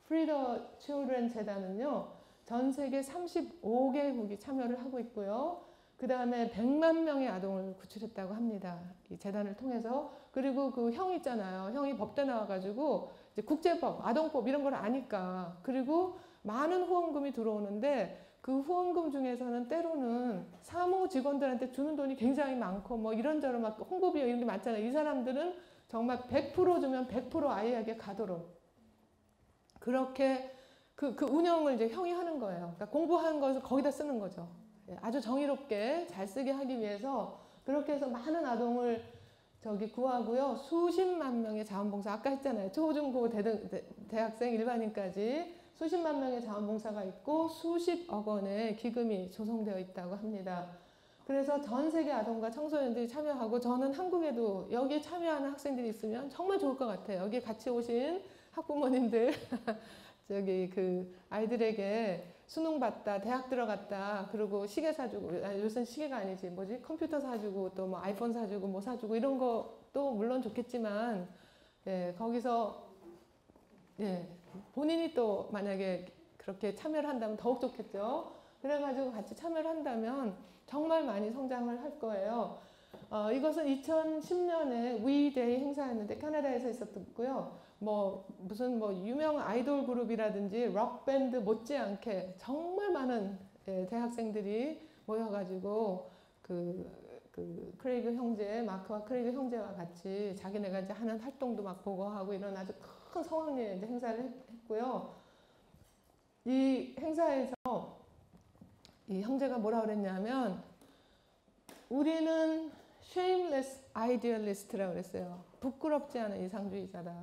Free the Children 재단은요, 전 세계 35개국이 참여를 하고 있고요. 그 다음에 100만 명의 아동을 구출했다고 합니다. 이 재단을 통해서. 그리고 그 형 있잖아요. 형이 법대 나와가지고 이제 국제법, 아동법 이런 걸 아니까. 그리고 많은 후원금이 들어오는데 그 후원금 중에서는 때로는 사무 직원들한테 주는 돈이 굉장히 많고 뭐 이런저런 막 홍보비 이런 게 많잖아요. 이 사람들은 정말 100% 주면 100% 아이에게 가도록 그렇게 그 운영을 이제 형이 하는 거예요. 그러니까 공부한 것을 거기다 쓰는 거죠. 아주 정의롭게 잘 쓰게 하기 위해서 그렇게 해서 많은 아동을 구하고요. 수십만 명의 자원봉사, 아까 했잖아요. 초중고 대학생 일반인까지 수십만 명의 자원봉사가 있고 수십억 원의 기금이 조성되어 있다고 합니다. 그래서 전 세계 아동과 청소년들이 참여하고 저는 한국에도 여기에 참여하는 학생들이 있으면 정말 좋을 것 같아요. 여기 같이 오신 학부모님들 아이들에게 수능 봤다, 대학 들어갔다, 그리고 시계 사주고, 요새는 시계가 아니지, 뭐지? 컴퓨터 사주고, 또 뭐 아이폰 사주고, 뭐 사주고, 이런 것도 물론 좋겠지만, 예, 거기서, 예, 본인이 또 만약에 그렇게 참여를 한다면 더욱 좋겠죠. 그래가지고 같이 참여를 한다면 정말 많이 성장을 할 거예요. 이것은 2010년에 위데이 행사였는데 캐나다에서 있었고요. 무슨 유명 아이돌 그룹이라든지 록 밴드 못지않게 정말 많은 대학생들이 모여가지고 크레이그 형제, 마크와 크레이그 형제와 같이 자기네가 이제 하는 활동도 막 보고하고 이런 아주 큰 성황리에 이제 행사를 했고요. 이 행사에서 이 형제가 뭐라 그랬냐면 우리는 shameless idealist라고 그랬어요. 부끄럽지 않은 이상주의자다.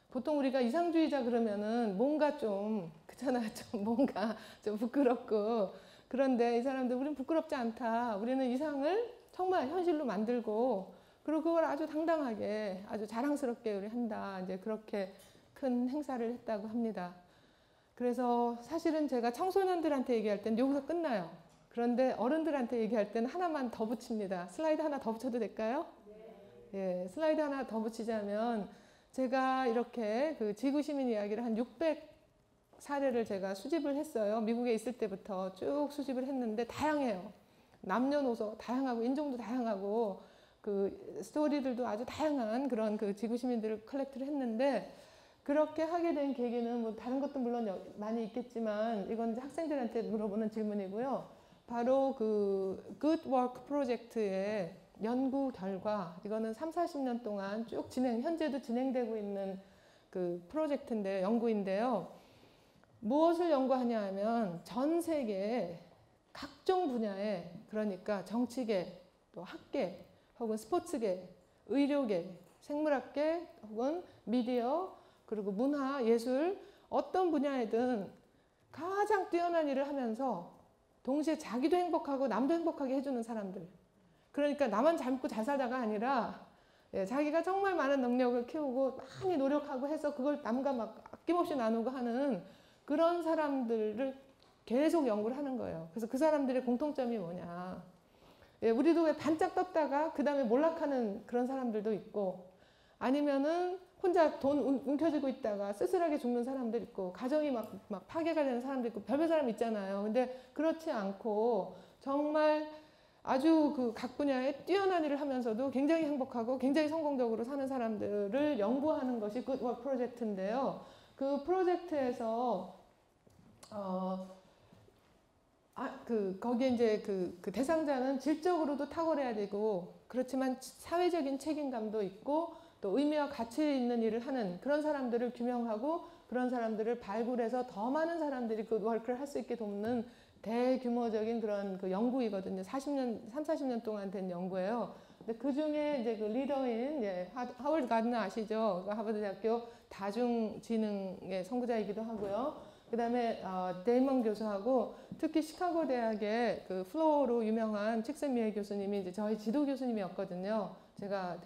보통 우리가 이상주의자 그러면은 뭔가 좀 그렇잖아요. 좀 뭔가 좀 부끄럽고 그런데 이 사람들 우리는 부끄럽지 않다. 우리는 이상을 정말 현실로 만들고 그리고 그걸 아주 당당하게 아주 자랑스럽게 우리 한다. 이제 그렇게 큰 행사를 했다고 합니다. 그래서 사실은 제가 청소년들한테 얘기할 땐 여기서 끝나요. 그런데 어른들한테 얘기할 때는 하나만 더 붙입니다. 슬라이드 하나 더 붙여도 될까요? 네. 예, 슬라이드 하나 더 붙이자면 제가 이렇게 지구 시민 이야기를 한 600 사례를 제가 수집을 했어요. 미국에 있을 때부터 쭉 수집을 했는데 다양해요. 남녀노소 다양하고 인종도 다양하고 스토리들도 아주 다양한 그런 지구 시민들을 컬렉트를 했는데 그렇게 하게 된 계기는 다른 것도 물론 많이 있겠지만 이건 이제 학생들한테 물어보는 질문이고요. 바로 Good Work 프로젝트의 연구 결과, 이거는 30-40년 동안 쭉 현재도 진행되고 있는 프로젝트인데, 연구인데요. 무엇을 연구하냐 하면 전 세계 각종 분야에, 그러니까 정치계, 또 학계, 혹은 스포츠계, 의료계, 생물학계, 혹은 미디어, 그리고 문화, 예술, 어떤 분야에든 가장 뛰어난 일을 하면서 동시에 자기도 행복하고 남도 행복하게 해주는 사람들. 그러니까 나만 잘 먹고 잘 살다가 아니라 자기가 정말 많은 능력을 키우고 많이 노력하고 해서 그걸 남과 막 아낌없이 나누고 하는 그런 사람들을 계속 연구를 하는 거예요. 그래서 그 사람들의 공통점이 뭐냐. 우리도 왜 반짝 떴다가 그 다음에 몰락하는 그런 사람들도 있고 아니면은 혼자 돈 움켜쥐고 있다가 쓸쓸하게 죽는 사람들 있고 가정이 막 파괴가 되는 사람도 있고 별별 사람 있잖아요. 근데 그렇지 않고 정말 아주 각 분야에 뛰어난 일을 하면서도 굉장히 행복하고 굉장히 성공적으로 사는 사람들을 연구하는 것이 Good Work 프로젝트인데요. 그 프로젝트에서 거기에 이제 그 대상자는 질적으로도 탁월해야 되고, 그렇지만 사회적인 책임감도 있고, 또 의미와 가치 있는 일을 하는 그런 사람들을 규명하고, 그런 사람들을 발굴해서 더 많은 사람들이 그 워크를 할 수 있게 돕는 대규모적인 그런 그 연구이거든요. 40년 동안 된 연구예요. 근데 그 중에 이제 그 리더인, 하월드 가드너 아시죠? 하버드 대학교 다중지능의 선구자이기도 하고요. 그 다음에 데이먼 교수하고, 특히 시카고 대학의 그 플로어로 유명한 칙스미애 교수님이 이제 저희 지도 교수님이었거든요. 제가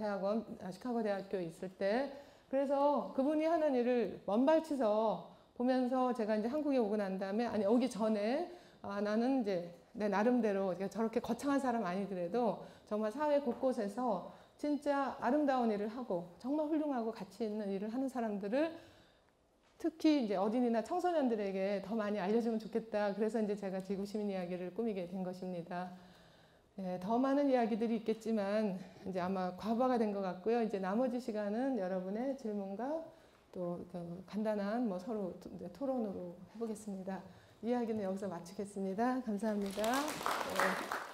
시카고 대학교에 있을 때. 그래서 그분이 하는 일을 먼발치서 보면서 제가 이제 한국에 오고 난 다음에, 아니, 오기 전에, 나는 이제 내 나름대로 저렇게 거창한 사람 아니더라도 정말 사회 곳곳에서 진짜 아름다운 일을 하고 정말 훌륭하고 가치 있는 일을 하는 사람들을 특히 이제 어린이나 청소년들에게 더 많이 알려주면 좋겠다. 그래서 이제 제가 지구시민 이야기를 꾸미게 된 것입니다. 네, 더 많은 이야기들이 있겠지만 이제 아마 과부하가 된 것 같고요. 이제 나머지 시간은 여러분의 질문과 또 그 간단한 뭐 서로 토론으로 해보겠습니다. 이야기는 여기서 마치겠습니다. 감사합니다. 네.